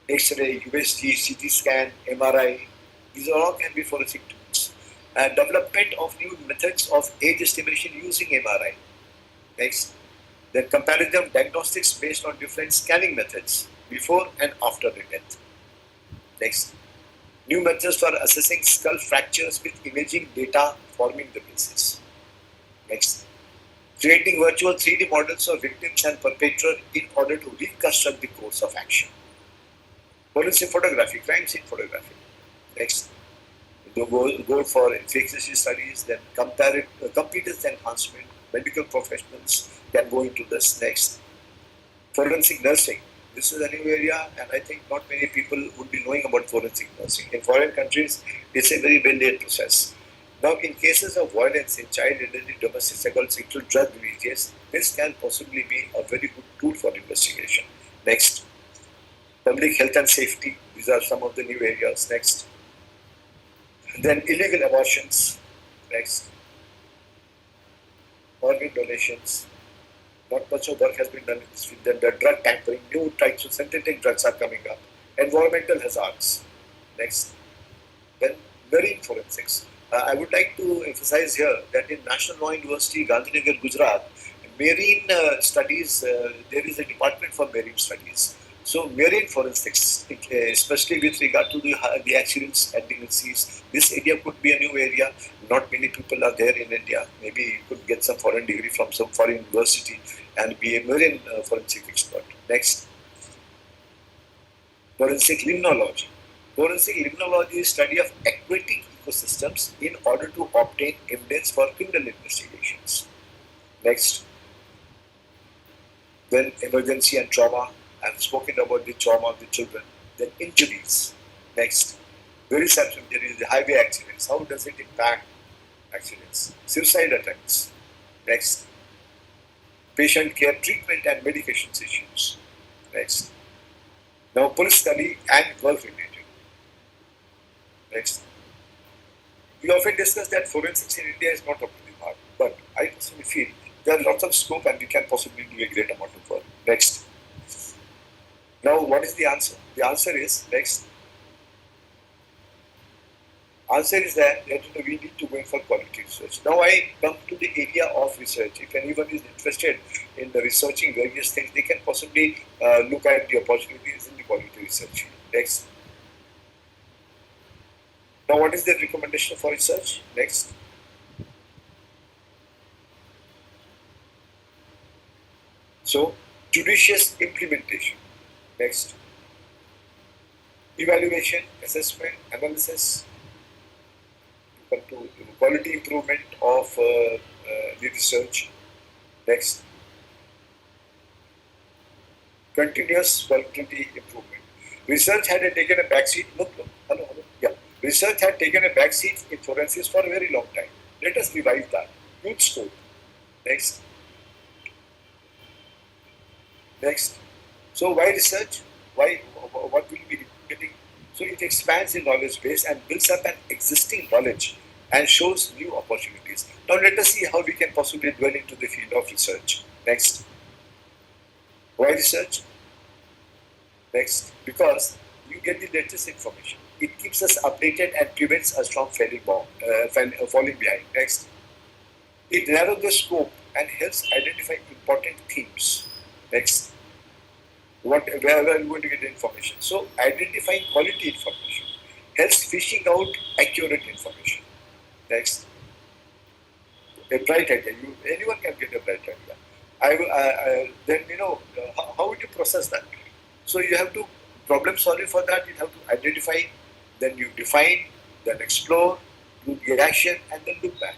X-ray, USG, CT scan, MRI. These all can be forensic tools. And development of new methods of age estimation using MRI. Next. Then comparative diagnostics based on different scanning methods before and after the death. Next. New methods for assessing skull fractures with imaging data forming the basis. Next. Creating virtual 3D models of victims and perpetrator in order to reconstruct the course of action. Forensic photography, crime scene photography. Next. Go for efficacy studies, then competence enhancement. Medical professionals can go into this. Next. Forensic nursing. This is a new area, and I think not many people would be knowing about forensic nursing. In foreign countries, it's a very well-laid process. Now, in cases of violence in child identity, domestic assault, sexual drug releases, this can possibly be a very good tool for investigation. Next, public health and safety. These are some of the new areas. Next, and then illegal abortions. Next, organ donations. Not much of work has been done in this field. Then the drug tampering, new types of synthetic drugs are coming up. Environmental hazards. Next. Then marine forensics. I would like to emphasize here that in National Law University, Gandhinagar, Gujarat, marine studies, there is a department for marine studies. So marine forensics, especially with regard to the accidents at the seas, this area could be a new area. Not many people are there in India. Maybe you could get some foreign degree from some foreign university and be a marine forensic expert. Next, forensic limnology. Forensic limnology is study of aquatic ecosystems in order to obtain evidence for criminal investigations. Next, then emergency and trauma. I've spoken about the trauma of the children. Then injuries. Next, very certain injuries, the highway accidents. How does it impact accidents? Suicide attempts. Next, patient care, treatment and medications issues. Next, now police study and work related. Next, we often discuss that forensics in India is not up to the mark, but I personally feel there are lots of scope and we can possibly do a great amount of work. Next. Now, what is the answer? The answer is, next, answer is that we need to go in for quality research. Now I come to the area of research. If anyone is interested in the researching various things, they can possibly look at the opportunities in the quality research. Next. Now what is the recommendation for research? Next. So, judicious implementation. Next. Evaluation, assessment, analysis, to quality improvement of the research. Next. Continuous quality improvement. Research had taken a backseat. Look. Hello. Yeah. Research had taken a backseat in forensics for a very long time. Let us revive that. Huge scope. Next. Next. So why research? Why? What will be getting? So it expands the knowledge base and builds up an existing knowledge and shows new opportunities. Now let us see how we can possibly dwell into the field of research. Next. Why research? Next. Because you get the latest information. It keeps us updated and prevents us from falling behind. Next. It narrows the scope and helps identify important themes. Next. Where are you going to get the information? So identifying quality information helps fishing out accurate information. Next, a bright idea. Anyone can get a bright idea. Then how would you process that? So you have to problem solve for that. You have to identify, then you define, then explore, do the action, and then look back.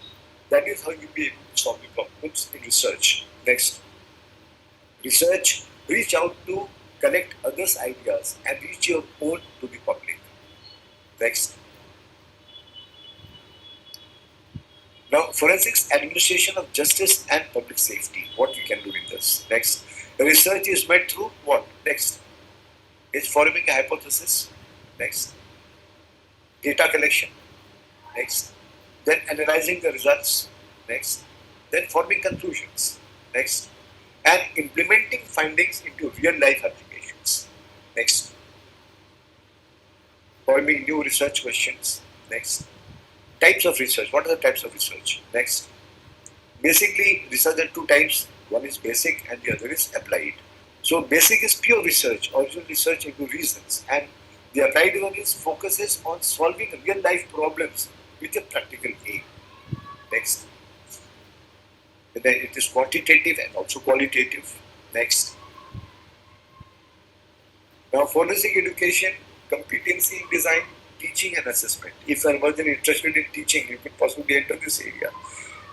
That is how you will be able to solve the problems in research. Next, research. Reach out to connect others' ideas and reach your own to the public. Next. Now, forensics, administration of justice and public safety. What we can do in this. Next. The research is made through what? Next. Is forming a hypothesis. Next. Data collection. Next. then analyzing the results, next, then forming conclusions, next, and implementing findings into real life applications, next, forming new research questions, next, types of research. What are the types of research? Next, basically, research are two types. One is basic and the other is applied. So basic is pure research, original research into reasons, and the applied one is focuses on solving real life problems with a practical aim. Next, then it is quantitative and also qualitative. Next, now forensic education, competency in design, teaching and assessment. If you are more than interested in teaching, you could possibly enter this area.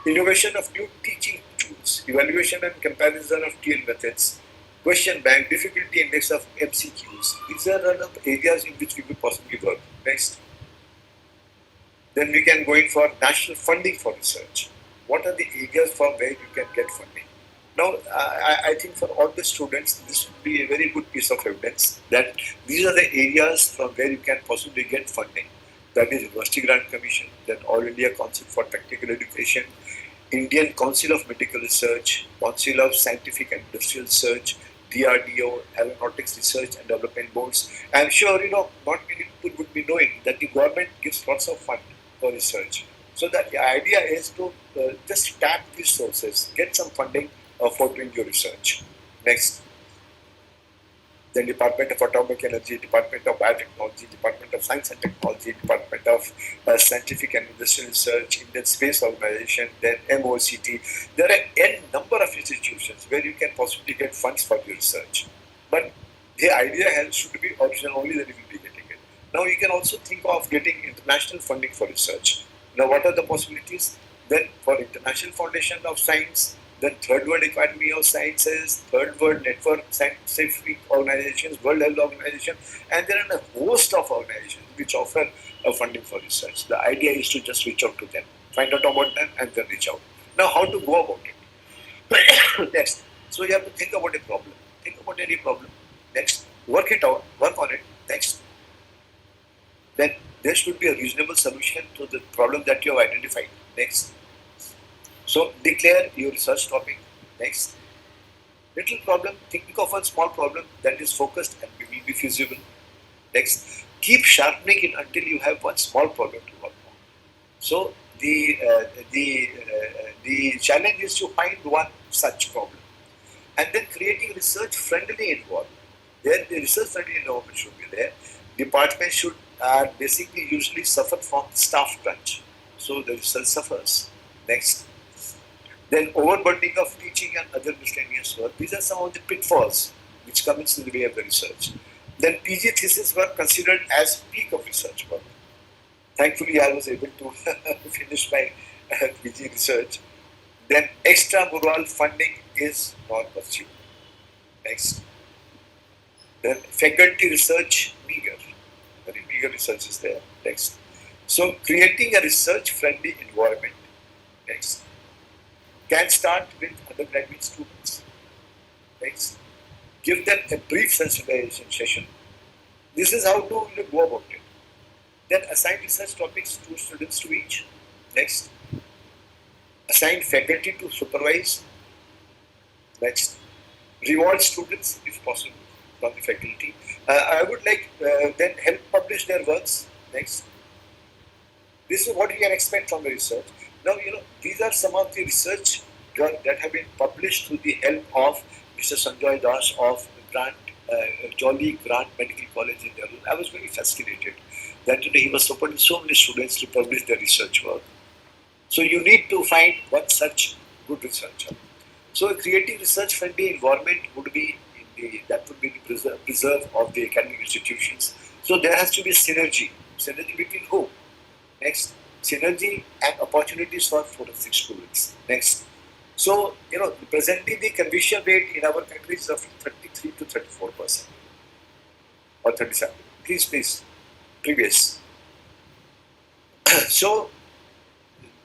Innovation of new teaching tools, evaluation and comparison of TL methods, question bank, difficulty index of MCQs. These are one of the areas in which we could possibly work. Next. Then we can go in for national funding for research. What are the areas from where you can get funding? Now, I think for all the students, this would be a very good piece of evidence that these are the areas from where you can possibly get funding. That is University Grant Commission, then All India Council for Technical Education, Indian Council of Medical Research, Council of Scientific and Industrial Research, DRDO, Aeronautics Research and Development Boards. I'm sure not many people would be knowing that the government gives lots of fund for research. So that the idea is to just tap these sources, get some funding for doing your research. Next. Then Department of Atomic Energy, Department of Biotechnology, Department of Science and Technology, Department of Scientific and Industrial Research, Indian Space Organization, then MOCT. There are n number of institutions where you can possibly get funds for your research. But the idea should be original only, that you will be getting it. Now you can also think of getting international funding for research. Now what are the possibilities? Then for International Foundation of Science, then Third World Academy of Sciences, Third World Network Scientific Organizations, World Health Organization, and there are a host of organizations which offer funding for research. The idea is to just reach out to them, find out about them, and then reach out. Now, how to go about it? Next. So you have to think about a problem. Think about any problem. Next. Work it out. Work on it. Next. Then there should be a reasonable solution to the problem that you have identified. Next. So declare your research topic. Next. Little problem, think of one small problem that is focused and will be feasible. Next. Keep sharpening it until you have one small problem to work on. So the challenge is to find one such problem. And then creating research-friendly environment. There the research-friendly environment should be there. Departments should basically usually suffer from staff crunch. So the research suffers. Next. Then overburdening of teaching and other miscellaneous work. These are some of the pitfalls which come into the way of the research. Then PG thesis work considered as peak of research work. Thankfully, I was able to finish my PG research. Then extramural funding is not pursued. Next. Then faculty research meager. Very meager research is there. Next. So creating a research-friendly environment. Next. Can start with undergraduate students. Next. Give them a brief sensitization session. This is how to go about it. Then assign research topics to students to each. Next. Assign faculty to supervise. Next. Reward students if possible from the faculty. I would like then help publish their works. Next. This is what we can expect from the research. Now, these are some of the research that have been published through the help of Mr. Sanjoy Das of Jolly Grant Medical College in Delhi. I was very fascinated that he was supporting so many students to publish their research work. So you need to find one such good researcher. So creating research-friendly environment would be the preserve of the academic institutions. So there has to be synergy between who? Next, synergy and opportunities for forensic students. Next. So, presently the conviction rate in our country is of 33 to 34% or 37. Please, previous. So,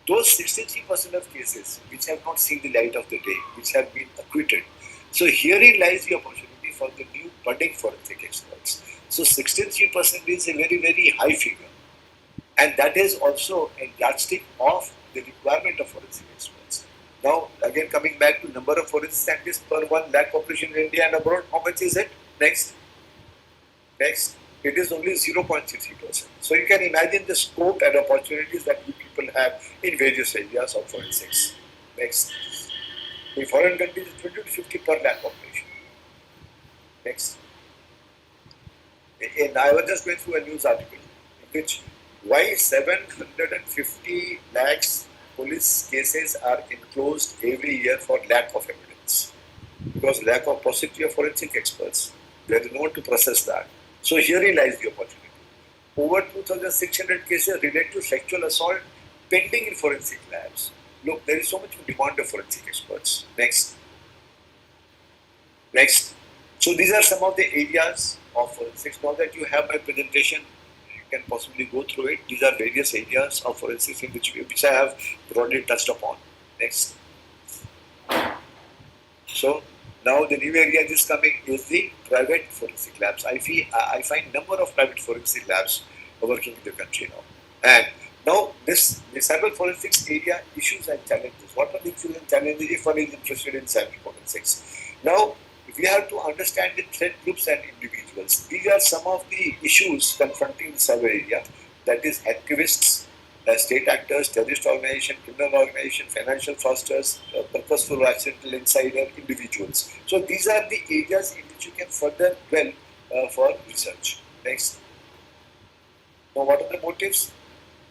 those 63% of cases which have not seen the light of the day, which have been acquitted. So, herein lies the opportunity for the new budding forensic experts. So, 63% is a very, very high figure. And that is also a yardstick of the requirement of forensic experts. Now, again, coming back to number of forensic scientists per 1 lakh population in India and abroad, how much is it? Next. It is only 0.60%. So you can imagine the scope and opportunities that you people have in various areas of forensics. Next. In foreign countries, 20 to 50 per lakh population. Next. And I was just going through a news article in which why 750 lakhs police cases are enclosed every year for lack of evidence. Because lack of paucity of forensic experts. There is no one to process that. So herein lies the opportunity. Over 2,600 cases related to sexual assault pending in forensic labs. Look, there is so much demand of forensic experts. Next. So these are some of the areas of forensics. Now that you have my presentation, you can possibly go through it. These are various areas of forensics in which I have broadly touched upon. Next. So now the new area is coming is the private forensic labs. I find number of private forensic labs working in the country now. And now the cyber forensics area issues and challenges. What are the issues and challenges if one is interested in cyber forensics? Now we have to understand the threat groups and individuals. These are some of the issues confronting the cyber area. That is activists, state actors, terrorist organization, criminal organization, financial fraudsters, purposeful or accidental insider, individuals. So these are the areas in which you can further dwell for research. Next. Now what are the motives?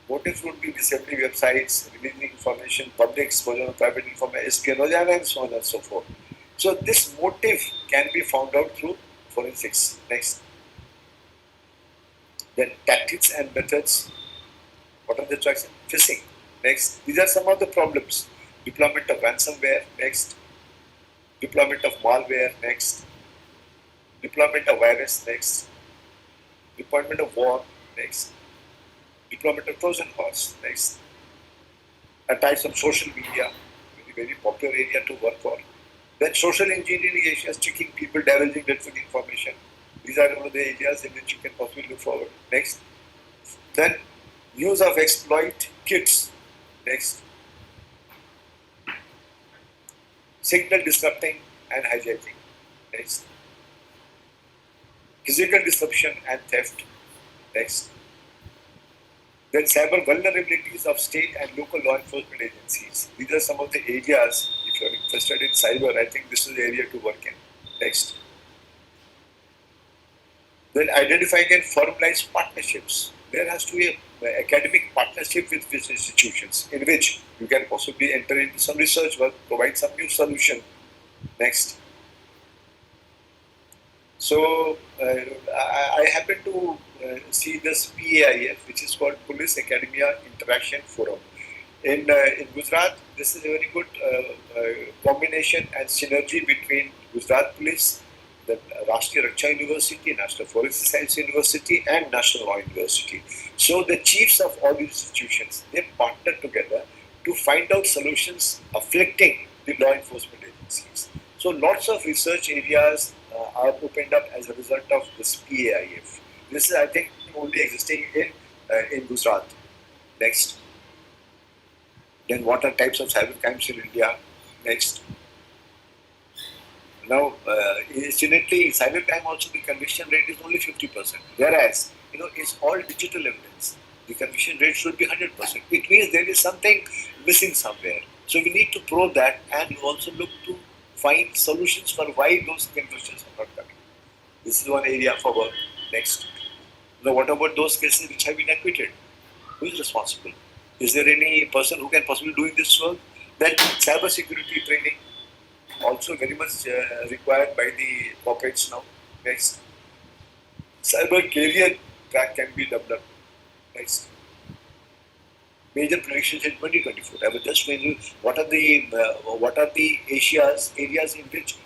Motives would be disabling websites, releasing information, public exposure of private information, espionage, and so on and so forth. So this motive can be found out through forensics. Next. Then tactics and methods. What are the choices? Phishing. Next. These are some of the problems. Deployment of ransomware. Next. Deployment of malware. Next. Deployment of virus. Next. Deployment of war. Next. Deployment of Trojan horse. Next. Attacks on social media. Very popular area to work on. Then social engineering areas, tricking people, divulging dreadful information. These are one of the areas in which you can possibly look forward. Next. Then use of exploit kits. Next. Signal disrupting and hijacking. Next. Physical disruption and theft. Next. Then cyber vulnerabilities of state and local law enforcement agencies. These are some of the areas, if you're interested in cyber, I think this is the area to work in. Next. Then identifying and formalize partnerships. There has to be an academic partnership with these institutions in which you can possibly enter into some research work, provide some new solution. Next. So I happen to see this PAIF, which is called Police Academia Interaction Forum. In Gujarat, this is a very good combination and synergy between Gujarat Police, the Rashtriya Raksha University, National Forensic Science University, and National Law University. So the chiefs of all these institutions, they partner together to find out solutions afflicting the law enforcement agencies. So lots of research areas are opened up as a result of this PAIF. This is, I think, only existing in Gujarat. Next. Then what are types of cyber crimes in India? Next. Now, incidentally, cybercrime also the conviction rate is only 50%. Whereas, it's all digital evidence. The conviction rate should be 100%. It means there is something missing somewhere. So we need to probe that and also look to find solutions for why those convictions are not coming. This is one area for work. Next. Now, what about those cases which have been acquitted? Who is responsible? Is there any person who can possibly do this work? Then cyber security training, also very much required by the corporates now. Next. Cyber career track can be developed. Next. Major predictions in 2024. I was just telling you what are the areas in which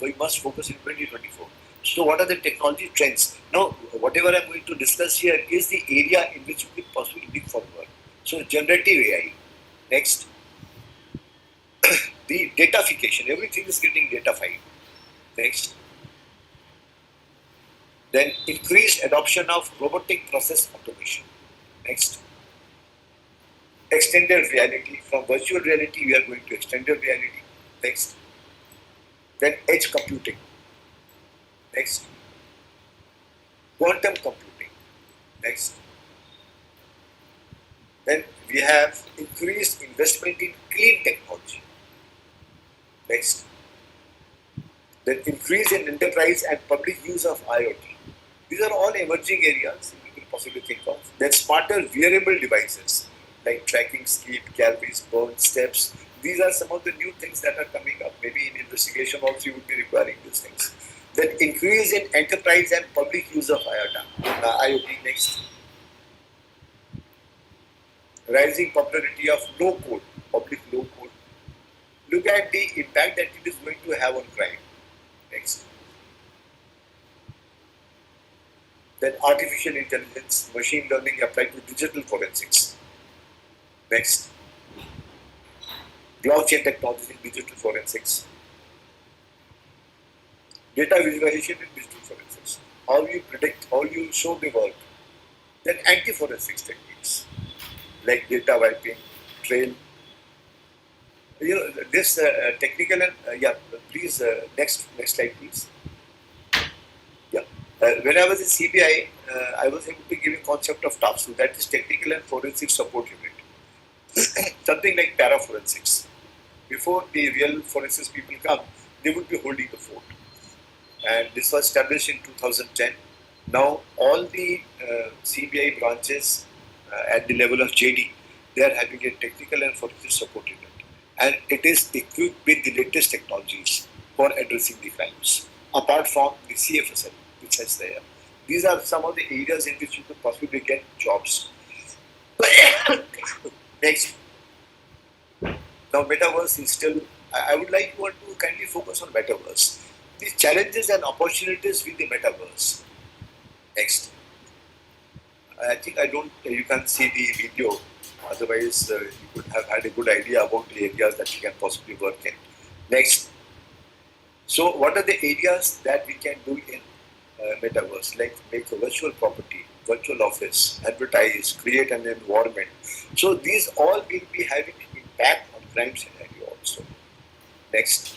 we must focus in 2024. So what are the technology trends? Now, whatever I'm going to discuss here is the area in which we can possibly look forward. So generative AI. Next. The datafication. Everything is getting datafied. Next. Then increased adoption of robotic process automation. Next. extended reality. From virtual reality, we are going to extended reality. Next. Then edge computing. Next. Quantum computing. Next. Then we have increased investment in clean technology. Next. Then increase in enterprise and public use of IoT. These are all emerging areas you can possibly think of. Then smarter wearable devices like tracking sleep, calories, burn, steps. These are some of the new things that are coming up. Maybe in investigation also you would be requiring these things. Then increase in enterprise and public use of IoT. Next. Rising popularity of low code, public low code. Look at the impact that it is going to have on crime. Next. Then artificial intelligence, machine learning applied to digital forensics. Next. Blockchain technology in digital forensics. Data visualization in digital forensics. How you predict, how you show the work. Then anti-forensics techniques like data wiping, trail. You know, this technical and please next slide please. Yeah. When I was in CBI, I was able to give a concept of TAPSU, that is Technical and Forensic Support Unit. Something like paraforensics. Before the real forensics people come, they would be holding the fort. And this was established in 2010. Now all the CBI branches at the level of JD, they are having a technical and forensic support unit. And it is equipped with the latest technologies for addressing the crimes, apart from the CFSL, which is there. These are some of the areas in which you could possibly get jobs. Next. Now, metaverse is still, I would like you all to kindly focus on metaverse. The challenges and opportunities with the metaverse. Next. I think you can see the video, otherwise you could have had a good idea about the areas that you can possibly work in. Next. So, what are the areas that we can do in metaverse? Like make a virtual property, virtual office, advertise, create an environment. So, these all will be having impact on crime scenario also. Next.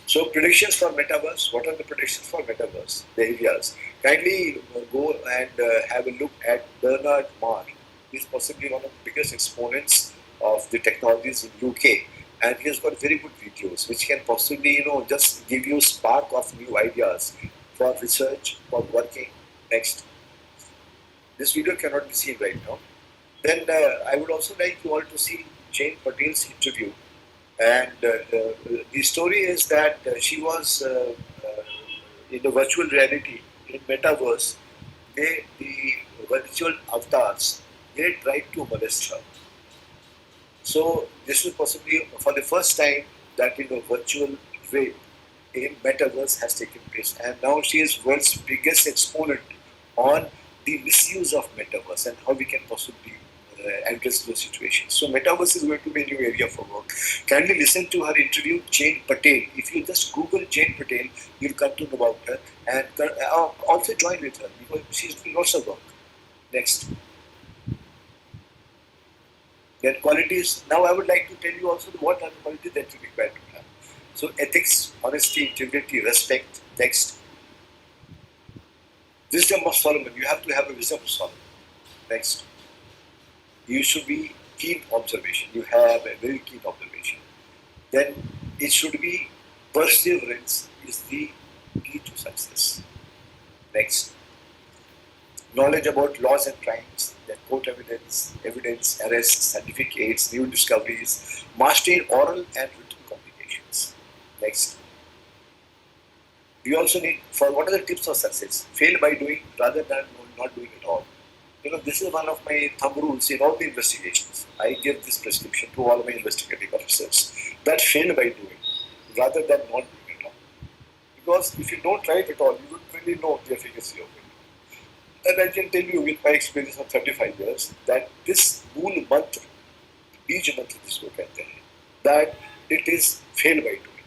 So predictions for metaverse. What are the predictions for metaverse? The areas. Kindly go and have a look at Bernard Marr. He's possibly one of the biggest exponents of the technologies in UK, and he has got very good videos which can possibly just give you spark of new ideas for research, for working. Next. This video cannot be seen right now. Then I would also like you all to see Jane Patel's interview. And the story is that she was in the virtual reality, in metaverse, the virtual avatars, they tried to molest her. So this was possibly for the first time that virtual rape in metaverse has taken place, and now she is world's biggest exponent on the misuse of metaverse and how we can possibly address those situations. So metaverse is going to be a new area for work. Kindly listen to her interview, Jane Patel. If you just Google Jane Patel, you'll come to know about her, and also join with her because she's doing lots of work. Next. Then qualities. Now I would like to tell you also what are the qualities that you require to have. So ethics, honesty, integrity, respect. Next. Wisdom of Solomon. You have to have a wisdom of Solomon. Next. You should be keen observation. You have a very keen observation. Then it should be perseverance is the key to success. Next. Knowledge about laws and crimes, then court evidence, arrests, scientific aids, new discoveries, mastering oral and written communications. Next. We also need, for what are the tips of success? Fail by doing rather than not doing at all. This is one of my thumb rules in all the investigations. I give this prescription to all my investigating officers, that fail by doing rather than not doing at all. Because if you don't try it at all, you wouldn't really know the efficacy of it. And I can tell you with my experience of 35 years that this mool mantra, beej mantra jisko kehte hain, that it is fail by doing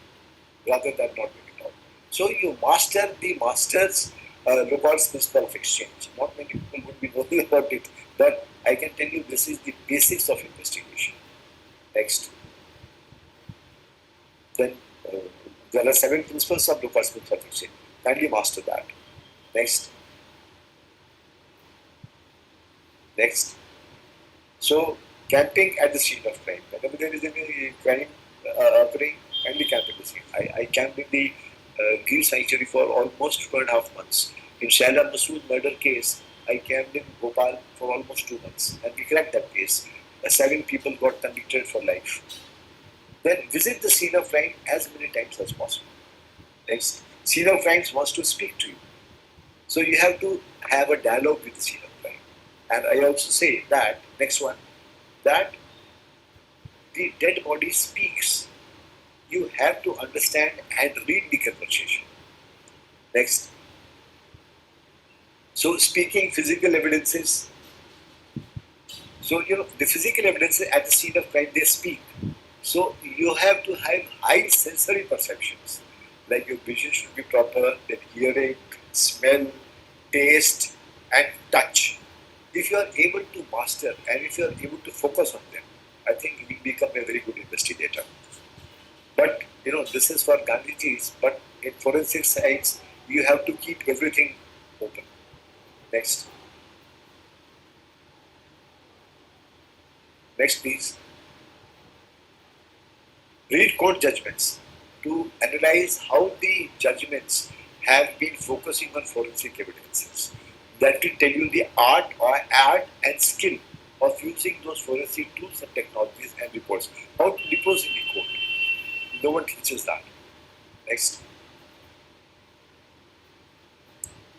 rather than not doing at all. So you master the master's Locard's principle of exchange. Not many people would be knowing about it, But I can tell you this is the basics of investigation. Next. Then there are 7 principles of Lucas Method. Kindly master that. Next. Next. So, camping at the scene of crime. Whenever there is any crime occurring, kindly camp at the scene. I camped in the Gill Sanctuary for almost 2.5 months. In Shaila Masood murder case, I camped in Bhopal for almost 2 months. And we cracked that case. 7 people got convicted for life. Then visit the scene of crime as many times as possible. Next, scene of crime wants to speak to you. So you have to have a dialogue with the scene of crime. And I also say that, next one, that the dead body speaks. You have to understand and read the conversation. Next. So speaking physical evidences. So, the physical evidences at the scene of crime, they speak. So you have to have high sensory perceptions. Like your vision should be proper, then hearing, smell, taste, and touch. If you are able to master and if you are able to focus on them, I think you will become a very good investigator. But this is for Gandhiji's, but in forensic science, you have to keep everything open. Next. Next, please. Read court judgments to analyze how the judgments have been focusing on forensic evidences. That will tell you the art and skill of using those forensic tools and technologies and reports. How to depose in the court. No one teaches that. Next.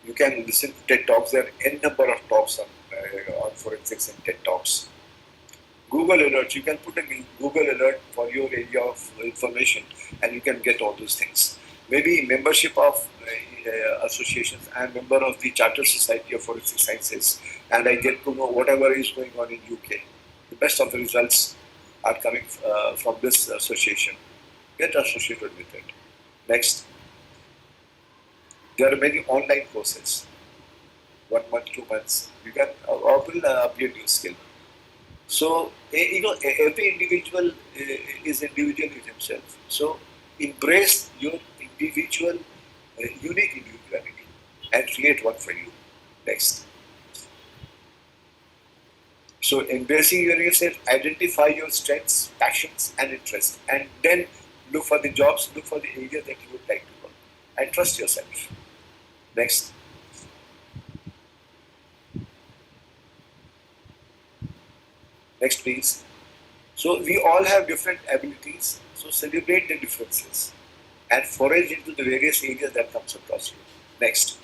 You can listen to TED Talks. There are n number of talks on forensics and TED Talks. Google alerts. You can put a Google alert for your area of information and you can get all those things. Maybe membership of associations. I am member of the Chartered Society of Forensic Sciences and I get to know whatever is going on in UK. The best of the results are coming from this association. Get associated with it. Next. There are many online courses. 1 month, 2 months. You can upgrade your skill. So, every individual is individual with himself. So, embrace your individual, unique individuality and create one for you. Next. So, embracing yourself, identify your strengths, passions, and interests, and then look for the jobs, look for the area that you would like to work, and trust yourself. Next. Next, please. So we all have different abilities. So celebrate the differences and forage into the various areas that comes across you. Next.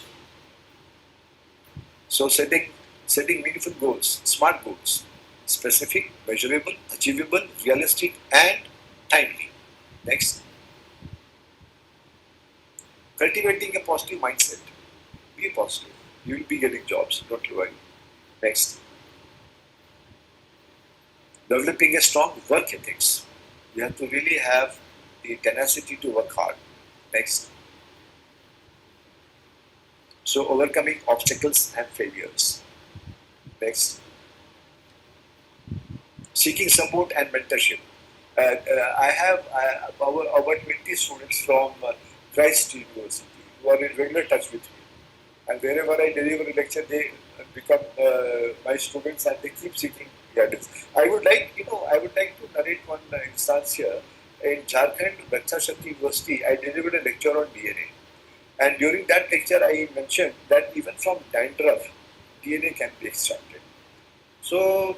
So setting meaningful goals, smart goals, specific, measurable, achievable, realistic, and timely. Next. Cultivating a positive mindset. Be positive. You will be getting jobs. Don't worry. Next. Developing a strong work ethics. You have to really have the tenacity to work hard. Next. So overcoming obstacles and failures. Next. Seeking support and mentorship. I have about 20 students from Christ University who are in regular touch with me. And wherever I deliver a lecture, they become my students and they keep seeking guidance. I would like to narrate one instance here. In Jharkhand, Bacha Shakti University, I delivered a lecture on DNA. And during that lecture, I mentioned that even from dandruff, DNA can be extracted. So,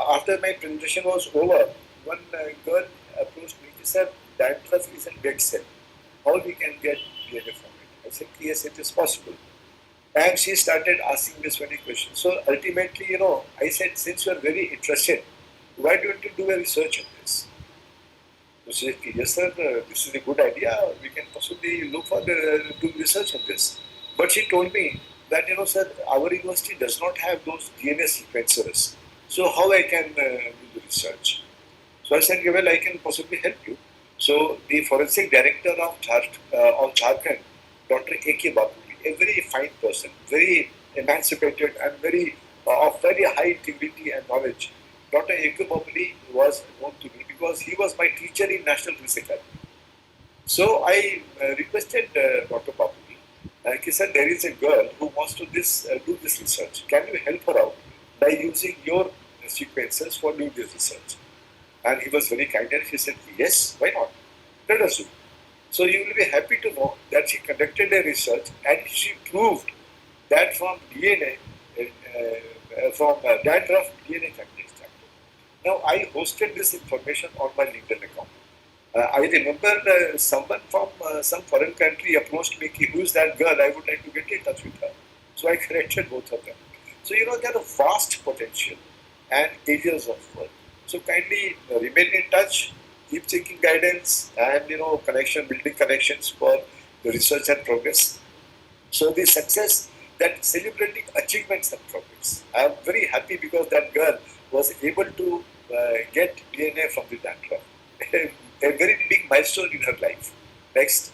after my presentation was over, one girl approached me. She said, dandruff is a dead cell. How we can get DNA from it? I said, yes, it is possible. And she started asking me so many questions. So ultimately, I said, since you are very interested, why don't you do a research on this? So she said, yes, sir, this is a good idea. We can possibly look for do research on this. But she told me that, sir, our university does not have those DNA sequencers. So how I can do the research? So I said, yeah, well, I can possibly help you. So the forensic director of Jharkhand, Dr. A.K. Babu, a very fine person, very emancipated and very of very high integrity and knowledge. Dr. A.K. Babali was known to me because he was my teacher in National Physics Academy. So I requested Dr. Babali, he said, there is a girl who wants to do this research. Can you help her out by using your sequences for doing this research? And he was very kind and he said, yes, why not? Let us do. So you will be happy to know that she conducted a research and she proved that from DNA, from dandruff, DNA can be extracted. Now I hosted this information on my LinkedIn account. I remember someone from some foreign country approached me, who is that girl? I would like to get in touch with her. So I connected both of them. So there are vast potential and areas of work. So kindly remain in touch, keep seeking guidance, and building connections for the research and progress. So the success, that celebrating achievements and progress. I am very happy because that girl was able to get DNA from the dandruff. A very big milestone in her life. Next.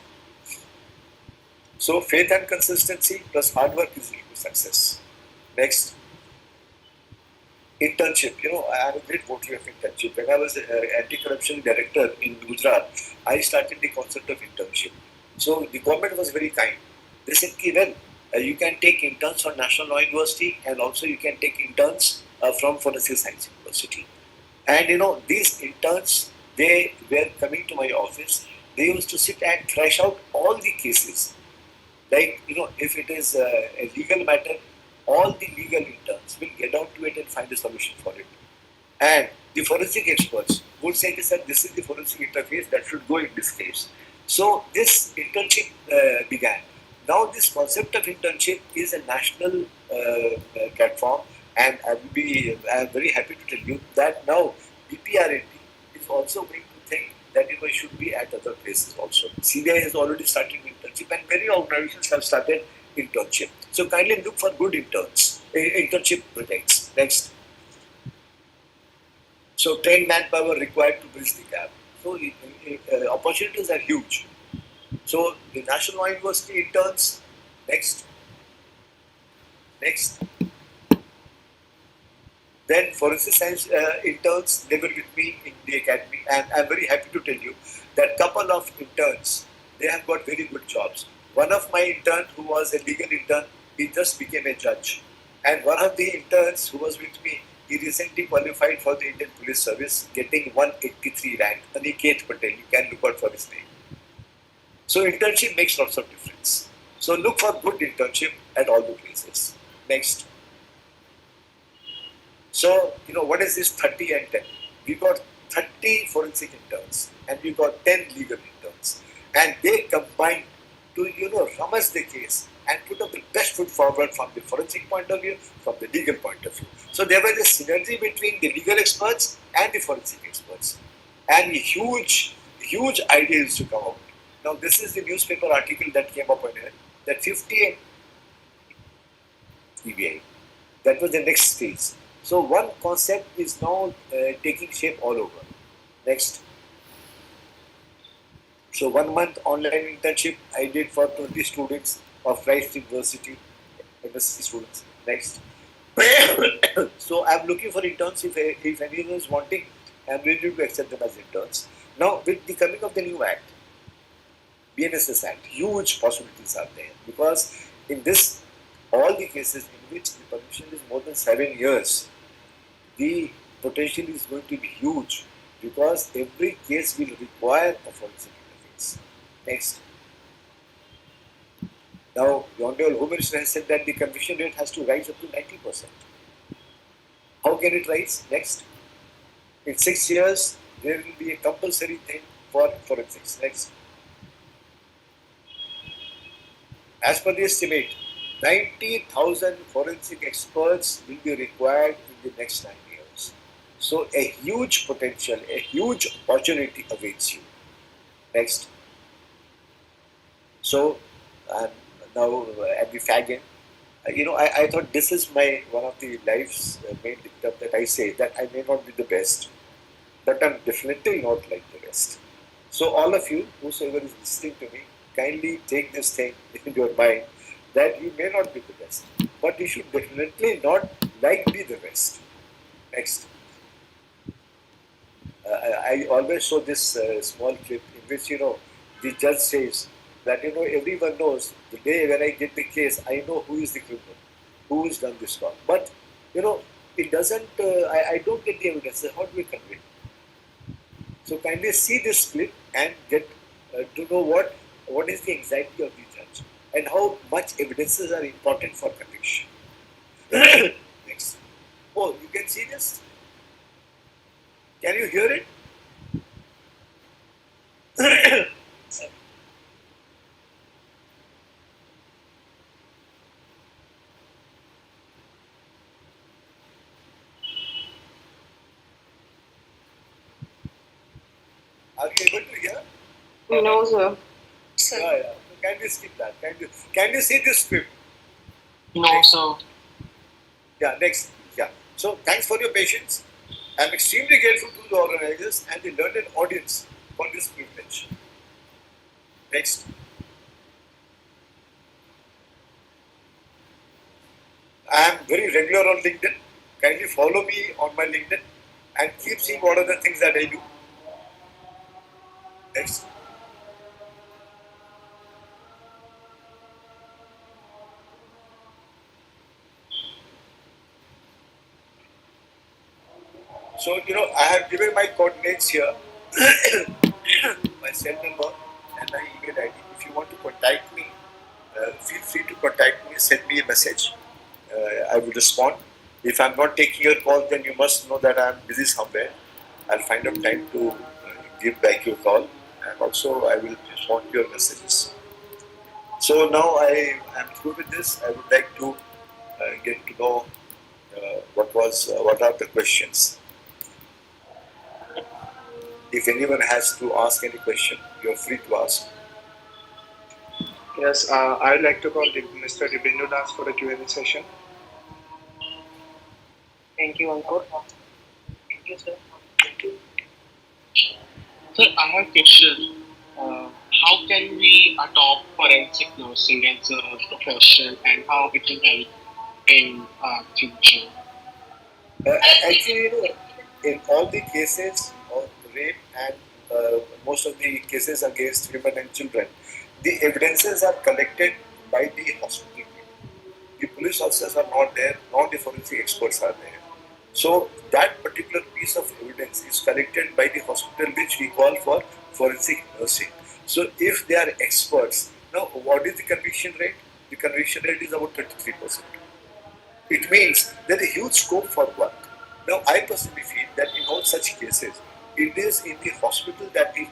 So faith and consistency plus hard work is equal to success. Next. Internship. I am a great votary of internship. When I was anti-corruption director in Gujarat, I started the concept of internship. So the government was very kind. They said, well, you can take interns from National Law University and also you can take interns from Forensic Science University. And these interns, they were coming to my office. They used to sit and thrash out all the cases. Like, if it is a legal matter, all the legal interns will get down to it and find a solution for it. And the forensic experts would say, sir, this is the forensic interface that should go in this case. So this internship began. Now this concept of internship is a national platform, and I am very happy to tell you that now BPRND is also going to think that it should be at other places also. CBI has already started internship, and many organizations have started internship. So kindly look for good internship projects. Next. So trained manpower required to bridge the gap. So opportunities are huge. So the National Law University interns. Next. Then forensic science interns, they were with me in the academy, and I'm very happy to tell you that couple of interns, they have got very good jobs. One of my interns, who was a legal intern, he just became a judge. And one of the interns who was with me, he recently qualified for the Indian Police Service, getting 183 rank. Aniket Patel, you can look out for his name. So internship makes lots of difference. So look for good internship at all the places. Next. So, what is this 30 and 10? We got 30 forensic interns and we got 10 legal interns. And they combined to, rummage the case and put up the best foot forward from the forensic point of view, from the legal point of view. So there was a synergy between the legal experts and the forensic experts. And a huge idea is to come out. Now, this is the newspaper article that came up on it, that 50 EBI. That was the next phase. So one concept is now taking shape all over. Next. So 1 month online internship I did for 20 students of Christ University, MSc students. Next. So I'm looking for interns. If anyone is wanting, I'm ready to accept them as interns. Now with the coming of the new act, BNSS Act, huge possibilities are there, because in this, all the cases in which the permission is more than 7 years, the potential is going to be huge, because every case will require a forensic interface. Next. Now, the Honorable Home Minister has said that the conviction rate has to rise up to 90%. How can it rise? Next. In 6 years, there will be a compulsory thing for forensics. Next. As per the estimate, 90,000 forensic experts will be required in the next 9 years. So a huge potential, a huge opportunity awaits you. Next. So now at the fag end, I thought this is one of the life's main dictum that I say, that I may not be the best, but I'm definitely not like the rest. So all of you, whosoever is listening to me, kindly take this thing in your mind, that you may not be the best, but you should definitely not like be the rest. Next. I always show this small clip in which, the judge says that, everyone knows the day when I get the case, I know who is the criminal, who has done this wrong. But, it doesn't, I don't get the evidence. How do we convey? So kindly see this clip and get to know what is the anxiety of the judge and how much evidences are important for conviction. Next. Oh, you can see this? Can you hear it? Are you able to hear? No, sir. Yeah, yeah. So can you skip that? Can you see this script? No, sir. Yeah, next. Yeah. So thanks for your patience. I'm extremely grateful to the organizers and the learned audience for this privilege. Next. I am very regular on LinkedIn. Kindly follow me on my LinkedIn and keep seeing what are the things that I do. Next. So, I have given my coordinates here, my cell number and my email ID. If you want to contact me, feel free to contact me, send me a message. I will respond. If I'm not taking your call, then you must know that I'm busy somewhere. I'll find out time to give back your call, and also I will respond to your messages. So now I am through with this. I would like to get to know what are the questions. If anyone has to ask any question, you're free to ask. Yes, I would like to call Mr. Dibindu Das for the Q&A session. Thank you, Ankur. Thank you, sir. Sir, I have a question. How can we adopt forensic nursing as a profession and how it will help in future? Actually, in all the cases of rape and most of the cases against women and children, the evidences are collected by the hospital. The police officers are not there, nor the forensic experts are there. So that particular piece of evidence is collected by the hospital, which we call for forensic nursing. So if they are experts, now what is the conviction rate? The conviction rate is about 33%. It means there is a huge scope for work. Now, I personally feel that in all such cases, it is in the hospital that the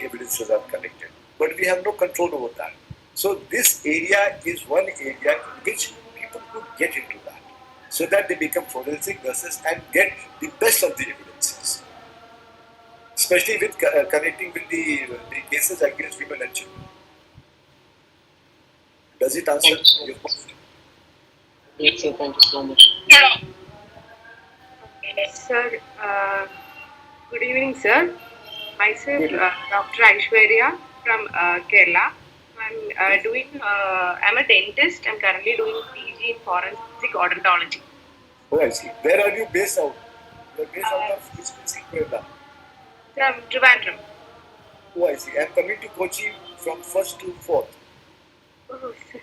evidences are collected. But we have no control over that. So this area is one area in which people could get into that, so that they become forensic nurses and get the best of the evidences, especially with connecting with the cases against women and children. Does it answer Thank you so your much. question? Yes, sir. Thank you so much. Sir, good evening, sir. Myself, Good. Dr. Aishwarya from Kerala. I'm a dentist. I'm currently doing PG in forensic odontology. Oh, I see. Where are you based out? You are based out of which district, Kerala? From Trivandrum. Oh, I see. I'm coming to Kochi from 1st to 4th. Oh, sir.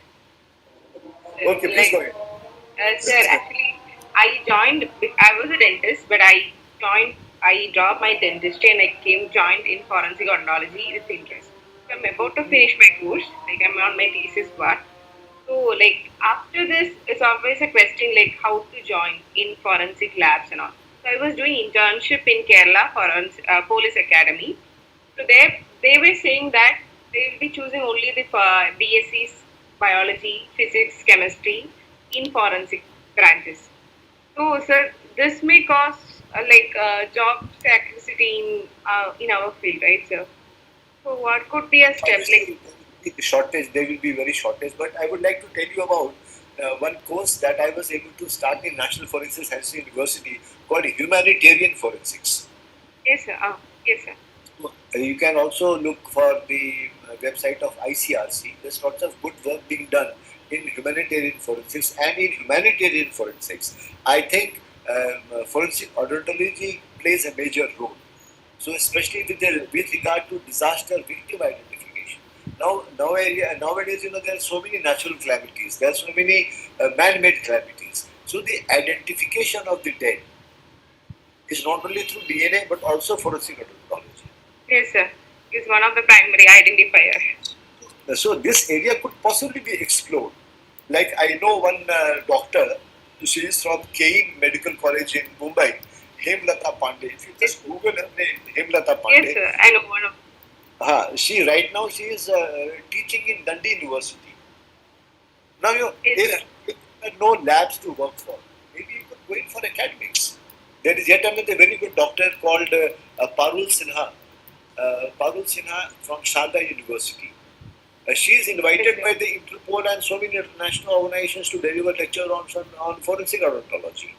Okay, please go ahead. Sir, actually, I was a dentist, but I dropped my dentistry and I joined in forensic odontology with interest. So I'm about to finish my course, like I'm on my thesis part. So, like, after this, it's always a question like how to join in forensic labs and all. So I was doing internship in Kerala Police Academy. So they were saying that they will be choosing only the BSCs, biology, physics, chemistry in forensic branches. So, sir, this may cause job scarcity in our field, right, sir? So, what could be a step like? Obviously, shortage, there will be very shortage, but I would like to tell you about one course that I was able to start in National Forensic Science University called Humanitarian Forensics. Yes, sir. Yes, sir. You can also look for the website of ICRC. There's lots of good work being done in humanitarian forensics and in humanitarian forensics, I think forensic odontology plays a major role. So especially with regard to disaster victim identification. Nowadays, there are so many natural calamities. There are so many man-made calamities. So the identification of the dead is not only through DNA but also forensic odontology. Yes, sir. It's one of the primary identifier. So this area could possibly be explored. Like I know one doctor, she is from Keim Medical College in Mumbai, Hemlata Pandey. If you just Google her name, Hemlata Pandey. Yes, sir. I know one of. She right now she is teaching in Dundee University. Now Yes, if there are no labs to work for, maybe you could go in for academics. There is yet another very good doctor called Parul Sinha. Parul Sinha from Sharda University. She is invited by the Interpol and so many international organizations to deliver lecture on forensic odontology.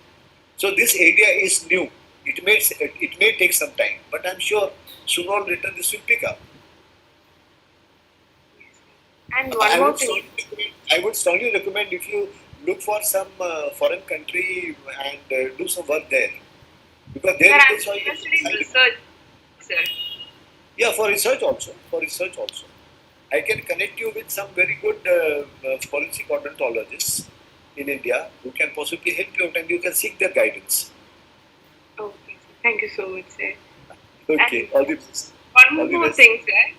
So this area is new. It may take some time, but I'm sure sooner or later this will pick up. And one more thing. I would strongly recommend if you look for some foreign country and do some work there, because there Sir, I'm it is all interested in research, sir. yeah, for research also. For research also, I can connect you with some very good forensic odontologists in India who can possibly help you out, and you can seek their guidance. Okay, sir. Thank you so much, sir. Okay, And all the best. one All the more best. thing, sir.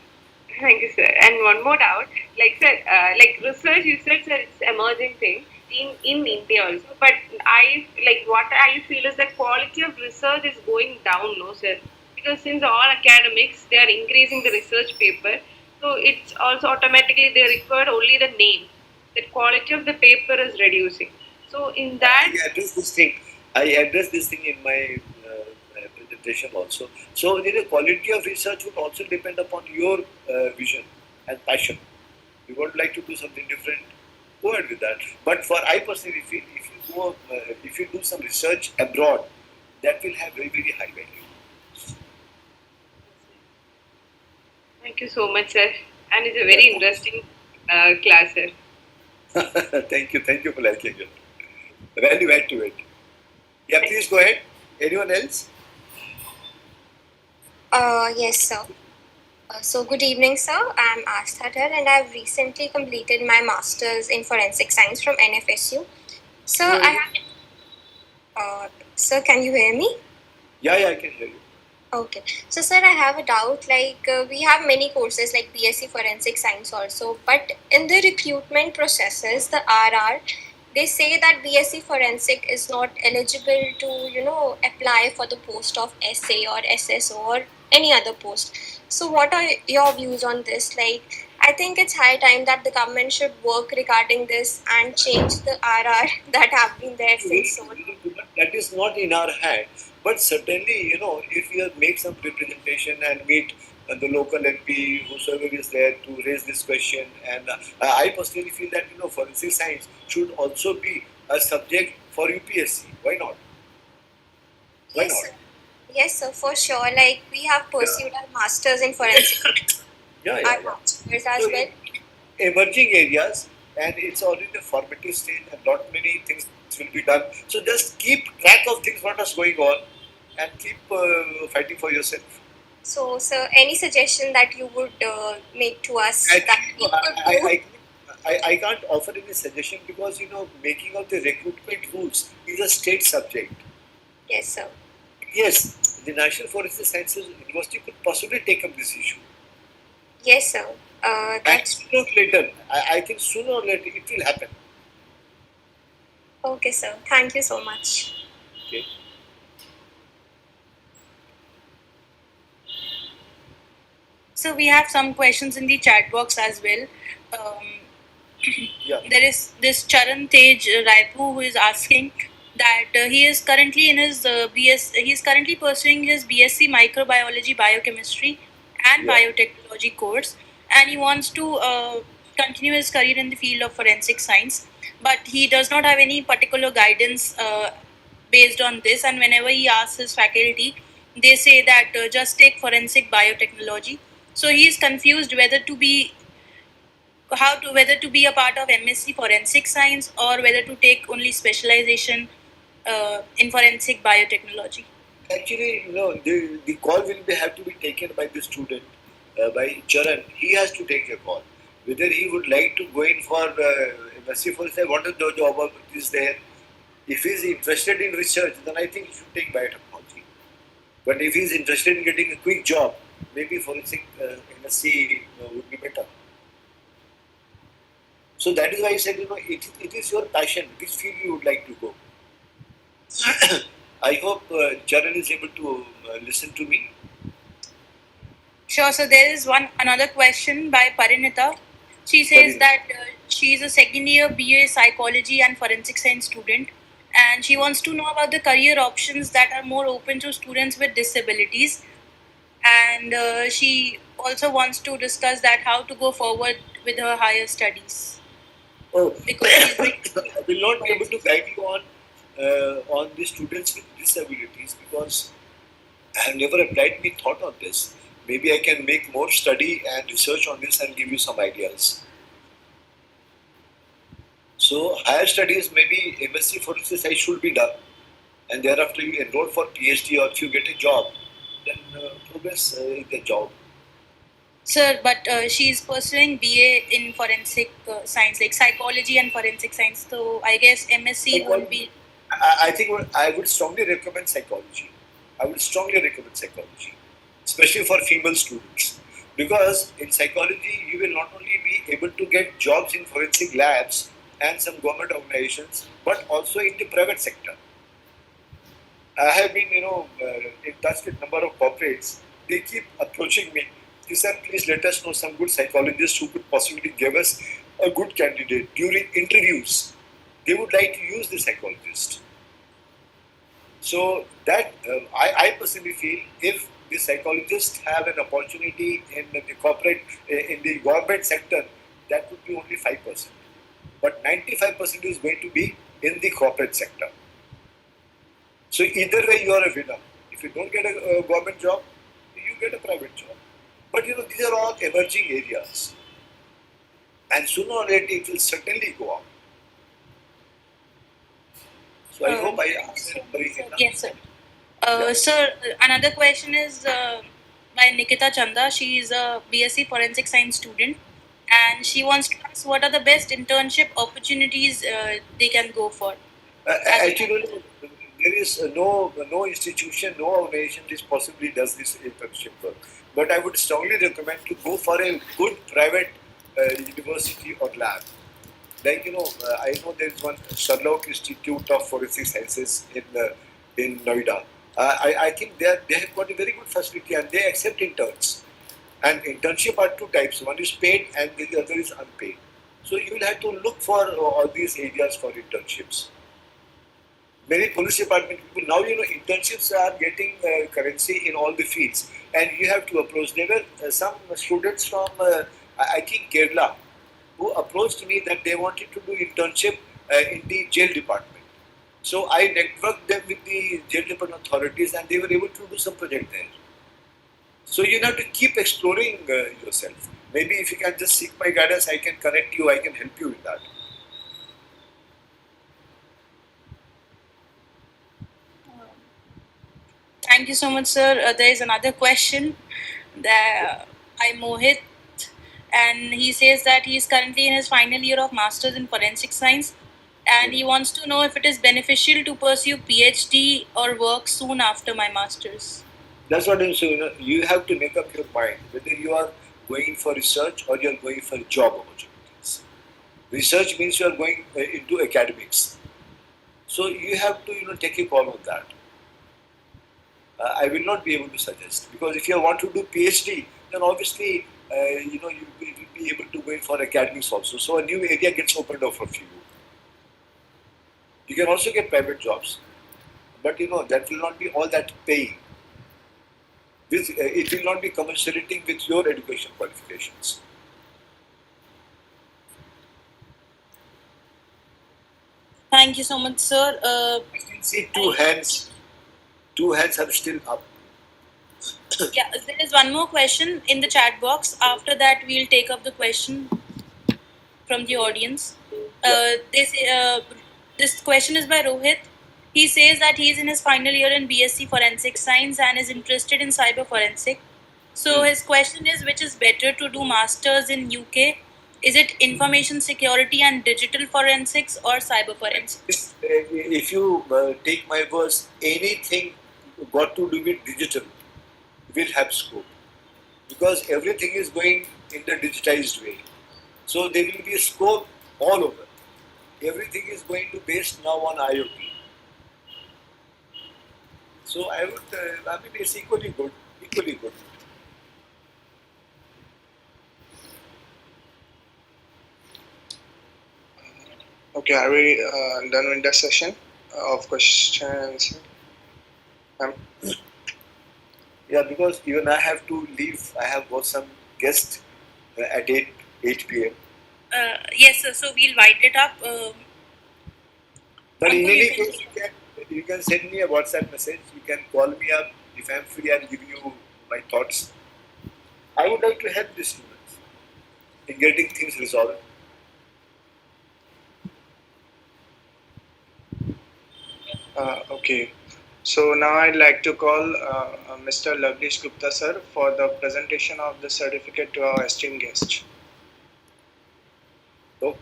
Thank you, sir. And one more doubt, like sir, like research, you said, sir, it's emerging thing in India also. But what I feel is that quality of research is going down, no, sir. Because since all academics they are increasing the research paper, so it's also automatically they require only the name. The quality of the paper is reducing. So in that, I address this thing in my presentation also. So the quality of research would also depend upon your vision and passion. You would like to do something different, go ahead with that. But for I personally feel if you do some research abroad, that will have very very high value. thank you so much, sir. And it's a very interesting class, sir. Thank you for liking it. Value add to it. Yeah, please go ahead. Anyone else? Yes, sir. So, good evening, sir. I'm Astha and I've recently completed my master's in forensic science from NFSU. Sir, sir, can you hear me? Yeah, I can hear you. Okay. So, sir, I have a doubt. We have many courses like BSc Forensic Science also, but in the recruitment processes, the RR, they say that BSc Forensic is not eligible to, apply for the post of SA or SSO or any other post. So, what are your views on this? I think it's high time that the government should work regarding this and change the RR that have been there since so long. That is not in our hand. But certainly, if we make some representation and meet the local MP, whosoever is there to raise this question, and I personally feel that forensic science should also be a subject for UPSC. Why not? Why Yes, not? sir. Yes, sir, for sure. We have pursued our masters in forensic, our bachelors as So, well. emerging areas, and it's already in the formative stage, and lot many things will be done. So just keep track of things what is going on, and keep fighting for yourself. So, sir, any suggestion that you would make to us I, that we could do? I can't offer any suggestion because making of the recruitment rules is a state subject. Yes, sir. Yes, the National Forensic Sciences University could possibly take up this issue. Yes, sir. And That's sooner or later, I think sooner or later it will happen. okay, sir. Thank you so much. Okay. So we have some questions in the chat box as well. Yeah. There is this Charan Tej Raipu who is asking that he is currently in his he is currently pursuing his BSc Microbiology Biochemistry and Yeah. Biotechnology course, and he wants to continue his career in the field of forensic science, but he does not have any particular guidance based on this. And whenever he asks his faculty, they say that just take forensic biotechnology. So he is confused whether to be whether to be a part of MSc Forensic Science or whether to take only specialization in forensic biotechnology? Actually, the call will have to be taken by the student, by Charan. He has to take a call. Whether he would like to go in for MSc for say what is the job is there. If he is interested in research, then I think he should take biotechnology. But if he is interested in getting a quick job, maybe forensic MSc would be better. So that is why I said, it is your passion, which field you would like to go. I hope Charan is able to listen to me. Sure. So there is another question by Parinita. She says Parinita. that she is a second year BA Psychology and Forensic Science student, and she wants to know about the career options that are more open to students with disabilities. And she also wants to discuss that how to go forward with her higher studies. Oh, Because she's I will not be able to guide you on the students with disabilities because I have never applied any thought on this. Maybe I can make more study and research on this and give you some ideas. So higher studies, maybe MSc forensics I should be done, and thereafter you enroll for PhD, or if you get a job, then progress in the job. Sir, but she's pursuing BA in forensic science, like psychology and forensic science. So I guess MSc won't be. I think I would strongly recommend psychology. I would strongly recommend psychology, especially for female students, because in psychology you will not only be able to get jobs in forensic labs and some government organizations, but also in the private sector. I have been, in touch with number of corporates. They keep approaching me. They said, please let us know some good psychologists who could possibly give us a good candidate during interviews. They would like to use the psychologist. So that I personally feel if the psychologists have an opportunity in the corporate, in the government sector, that would be only 5%. But 95% is going to be in the corporate sector. So either way, you are a winner. If you don't get a government job, you get a private job. But these are all emerging areas, and sooner or later it will certainly go up. So I hope I answered. Yes, sir. Sir, another question is by Nikita Chanda. She is a BSc Forensic Science student, and she wants to ask what are the best internship opportunities they can go for. Actually, there is no institution, no organization which possibly does this internship work. But I would strongly recommend to go for a good private university or lab. Like I know there is one Sherlock Institute of Forensic Sciences in Noida. I think they have got a very good facility and they accept interns. And internship are two types. One is paid and the other is unpaid. So you will have to look for all these areas for internships. Many police department people now internships are getting currency in all the fields, and you have to approach. There were some students from I think Kerala who approached me that they wanted to do internship in the jail department. So I networked them with the jail department authorities, and they were able to do some project there. So you have to keep exploring yourself. Maybe if you can just seek my guidance, I can connect you. I can help you with that. Thank you so much, sir. There is another question that by Mohit, and he says that he is currently in his final year of Masters in Forensic Science, and he wants to know if it is beneficial to pursue PhD or work soon after my Masters. That's what I'm saying. You have to make up your mind whether you are going for research or you are going for job opportunities. Research means you are going into academics. So you have to take a call on that. I will not be able to suggest, because if you want to do PhD, then obviously you will be able to go in for academics also. So a new area gets opened up for you. You can also get private jobs, but that will not be all that paying. It will not be commensurating with your education qualifications. Thank you so much, sir. I can see two hands. Two hands are still up. Yeah, there is one more question in the chat box. After that, we'll take up the question. from the audience. This question is by Rohit. He says that he is in his final year in BSc Forensic Science and is interested in cyber forensic. So his question is, which is better to do masters in UK? Is it information security and digital forensics or cyber forensics? If you take my words, anything got to do with digital will have scope because everything is going in the digitized way. So there will be a scope all over. Everything is going to based now on IoT. So I would, it's equally good, equally good. Okay, are we done with the session of questions? Yeah, because even I have to leave. I have got some guests at 8 p.m. Yes, sir. So we'll write it up. But in Uncle, any you can case, you can send me a WhatsApp message. You can call me up if I'm free. I'll give you my thoughts. I would like to help the students in getting things resolved. Okay. So now I'd like to call Mr. Lavlish Gupta sir for the presentation of the certificate to our esteemed guest. So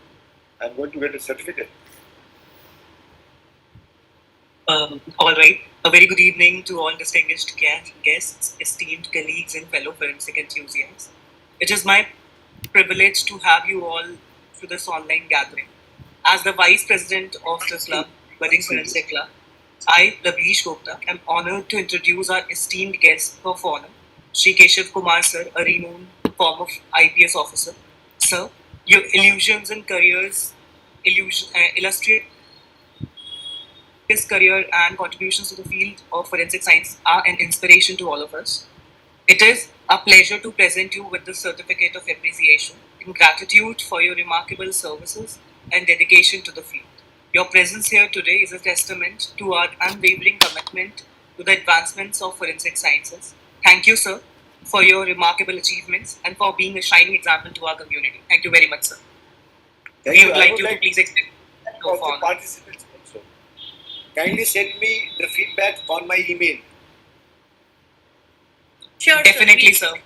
I'm going to get a certificate. All right. A very good evening to all distinguished guests, esteemed colleagues, and fellow forensic enthusiasts. It is my privilege to have you all to this online gathering. As the Vice President of the club, Budding Forensic Club, I, Lavlish Gupta, am honored to introduce our esteemed guest of honor, Shri Keshav Kumar sir, a renowned former IPS officer. Sir, your illusions and careers illustrate his career and contributions to the field of forensic science are an inspiration to all of us. It is a pleasure to present you with this certificate of appreciation in gratitude for your remarkable services and dedication to the field. Your presence here today is a testament to our unwavering commitment to the advancements of forensic sciences. Thank you, sir, for your remarkable achievements and for being a shining example to our community. Thank you very much, sir. Thank We you. would like you to please extend your of the honor. participants also. Kindly send me the feedback on my email. Sure, Definitely, sir. sir.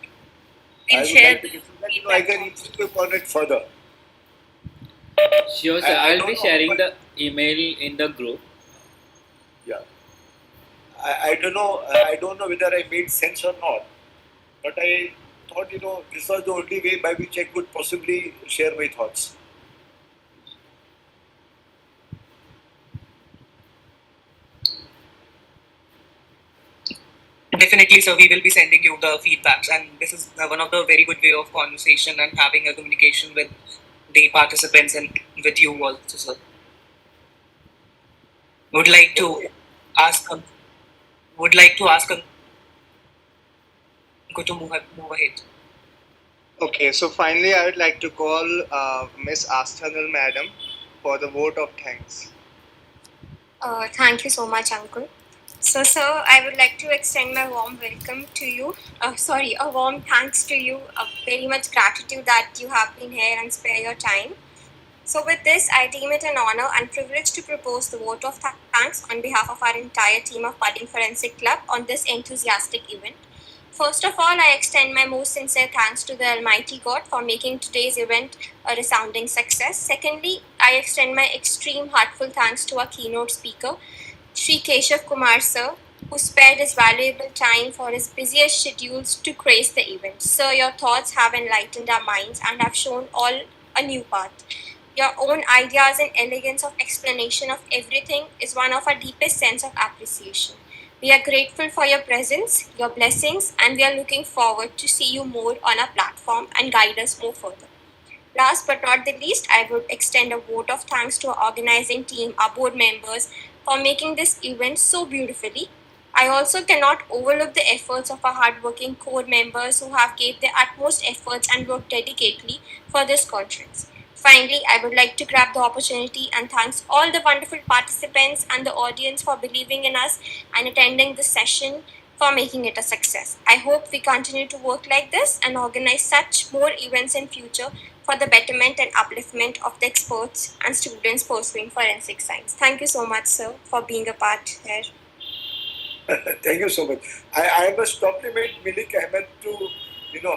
We'll share the feedback. I can improve upon it further. Sure, sir. I I'll don't be know, sharing but- the email in the group. Yeah. I don't know. I don't know whether I made sense or not. But I thought, this was the only way by which I could possibly share my thoughts. Definitely, sir. We will be sending you the feedbacks, and this is one of the very good way of conversation and having a communication with the participants and with you also, sir. Would like to ask. Would like to ask. Go to move ahead. Okay, so finally I would like to call Miss Asthanal Madam for the vote of thanks. Thank you so much, Uncle. So, sir, I would like to extend my warm welcome to you. A warm thanks to you. Very much gratitude that you have been here and spare your time. So, with this, I deem it an honor and privilege to propose the vote of thanks on behalf of our entire team of Budding Forensic Club on this enthusiastic event. First of all, I extend my most sincere thanks to the Almighty God for making today's event a resounding success. Secondly, I extend my extreme heartful thanks to our keynote speaker, Sri Keshav Kumar sir, who spared his valuable time for his busiest schedules to grace the event. Sir, your thoughts have enlightened our minds and have shown all a new path. Your own ideas and elegance of explanation of everything is one of our deepest sense of appreciation. We are grateful for your presence, your blessings, and we are looking forward to see you more on our platform and guide us more further. Last but not the least, I would extend a vote of thanks to our organizing team, our board members, for making this event so beautifully. I also cannot overlook the efforts of our hardworking core members who have gave their utmost efforts and worked dedicatedly for this conference. Finally, I would like to grab the opportunity and thanks all the wonderful participants and the audience for believing in us and attending this session for making it a success. I hope we continue to work like this and organize such more events in future for for the betterment and upliftment of the experts and students pursuing forensic science. Thank you so much, sir, for being a part here. Thank you so much. I must compliment Milik Ahmed to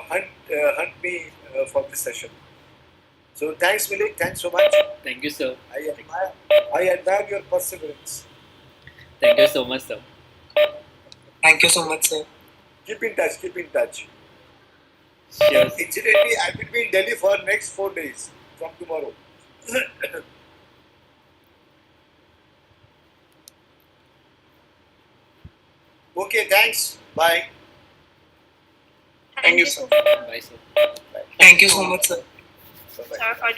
hunt me for this session. So thanks, Milik. Thanks so much. Thank you, sir. I admire your perseverance. Thank you so much, sir. Thank you so much, sir. Keep in touch. Keep in touch. Sure. Incidentally, I will be in Delhi for next 4 days from tomorrow. Okay, thanks. Bye. Thank you, sir. Bye, sir. Thank you so much, sir. Bye-bye. Sir, for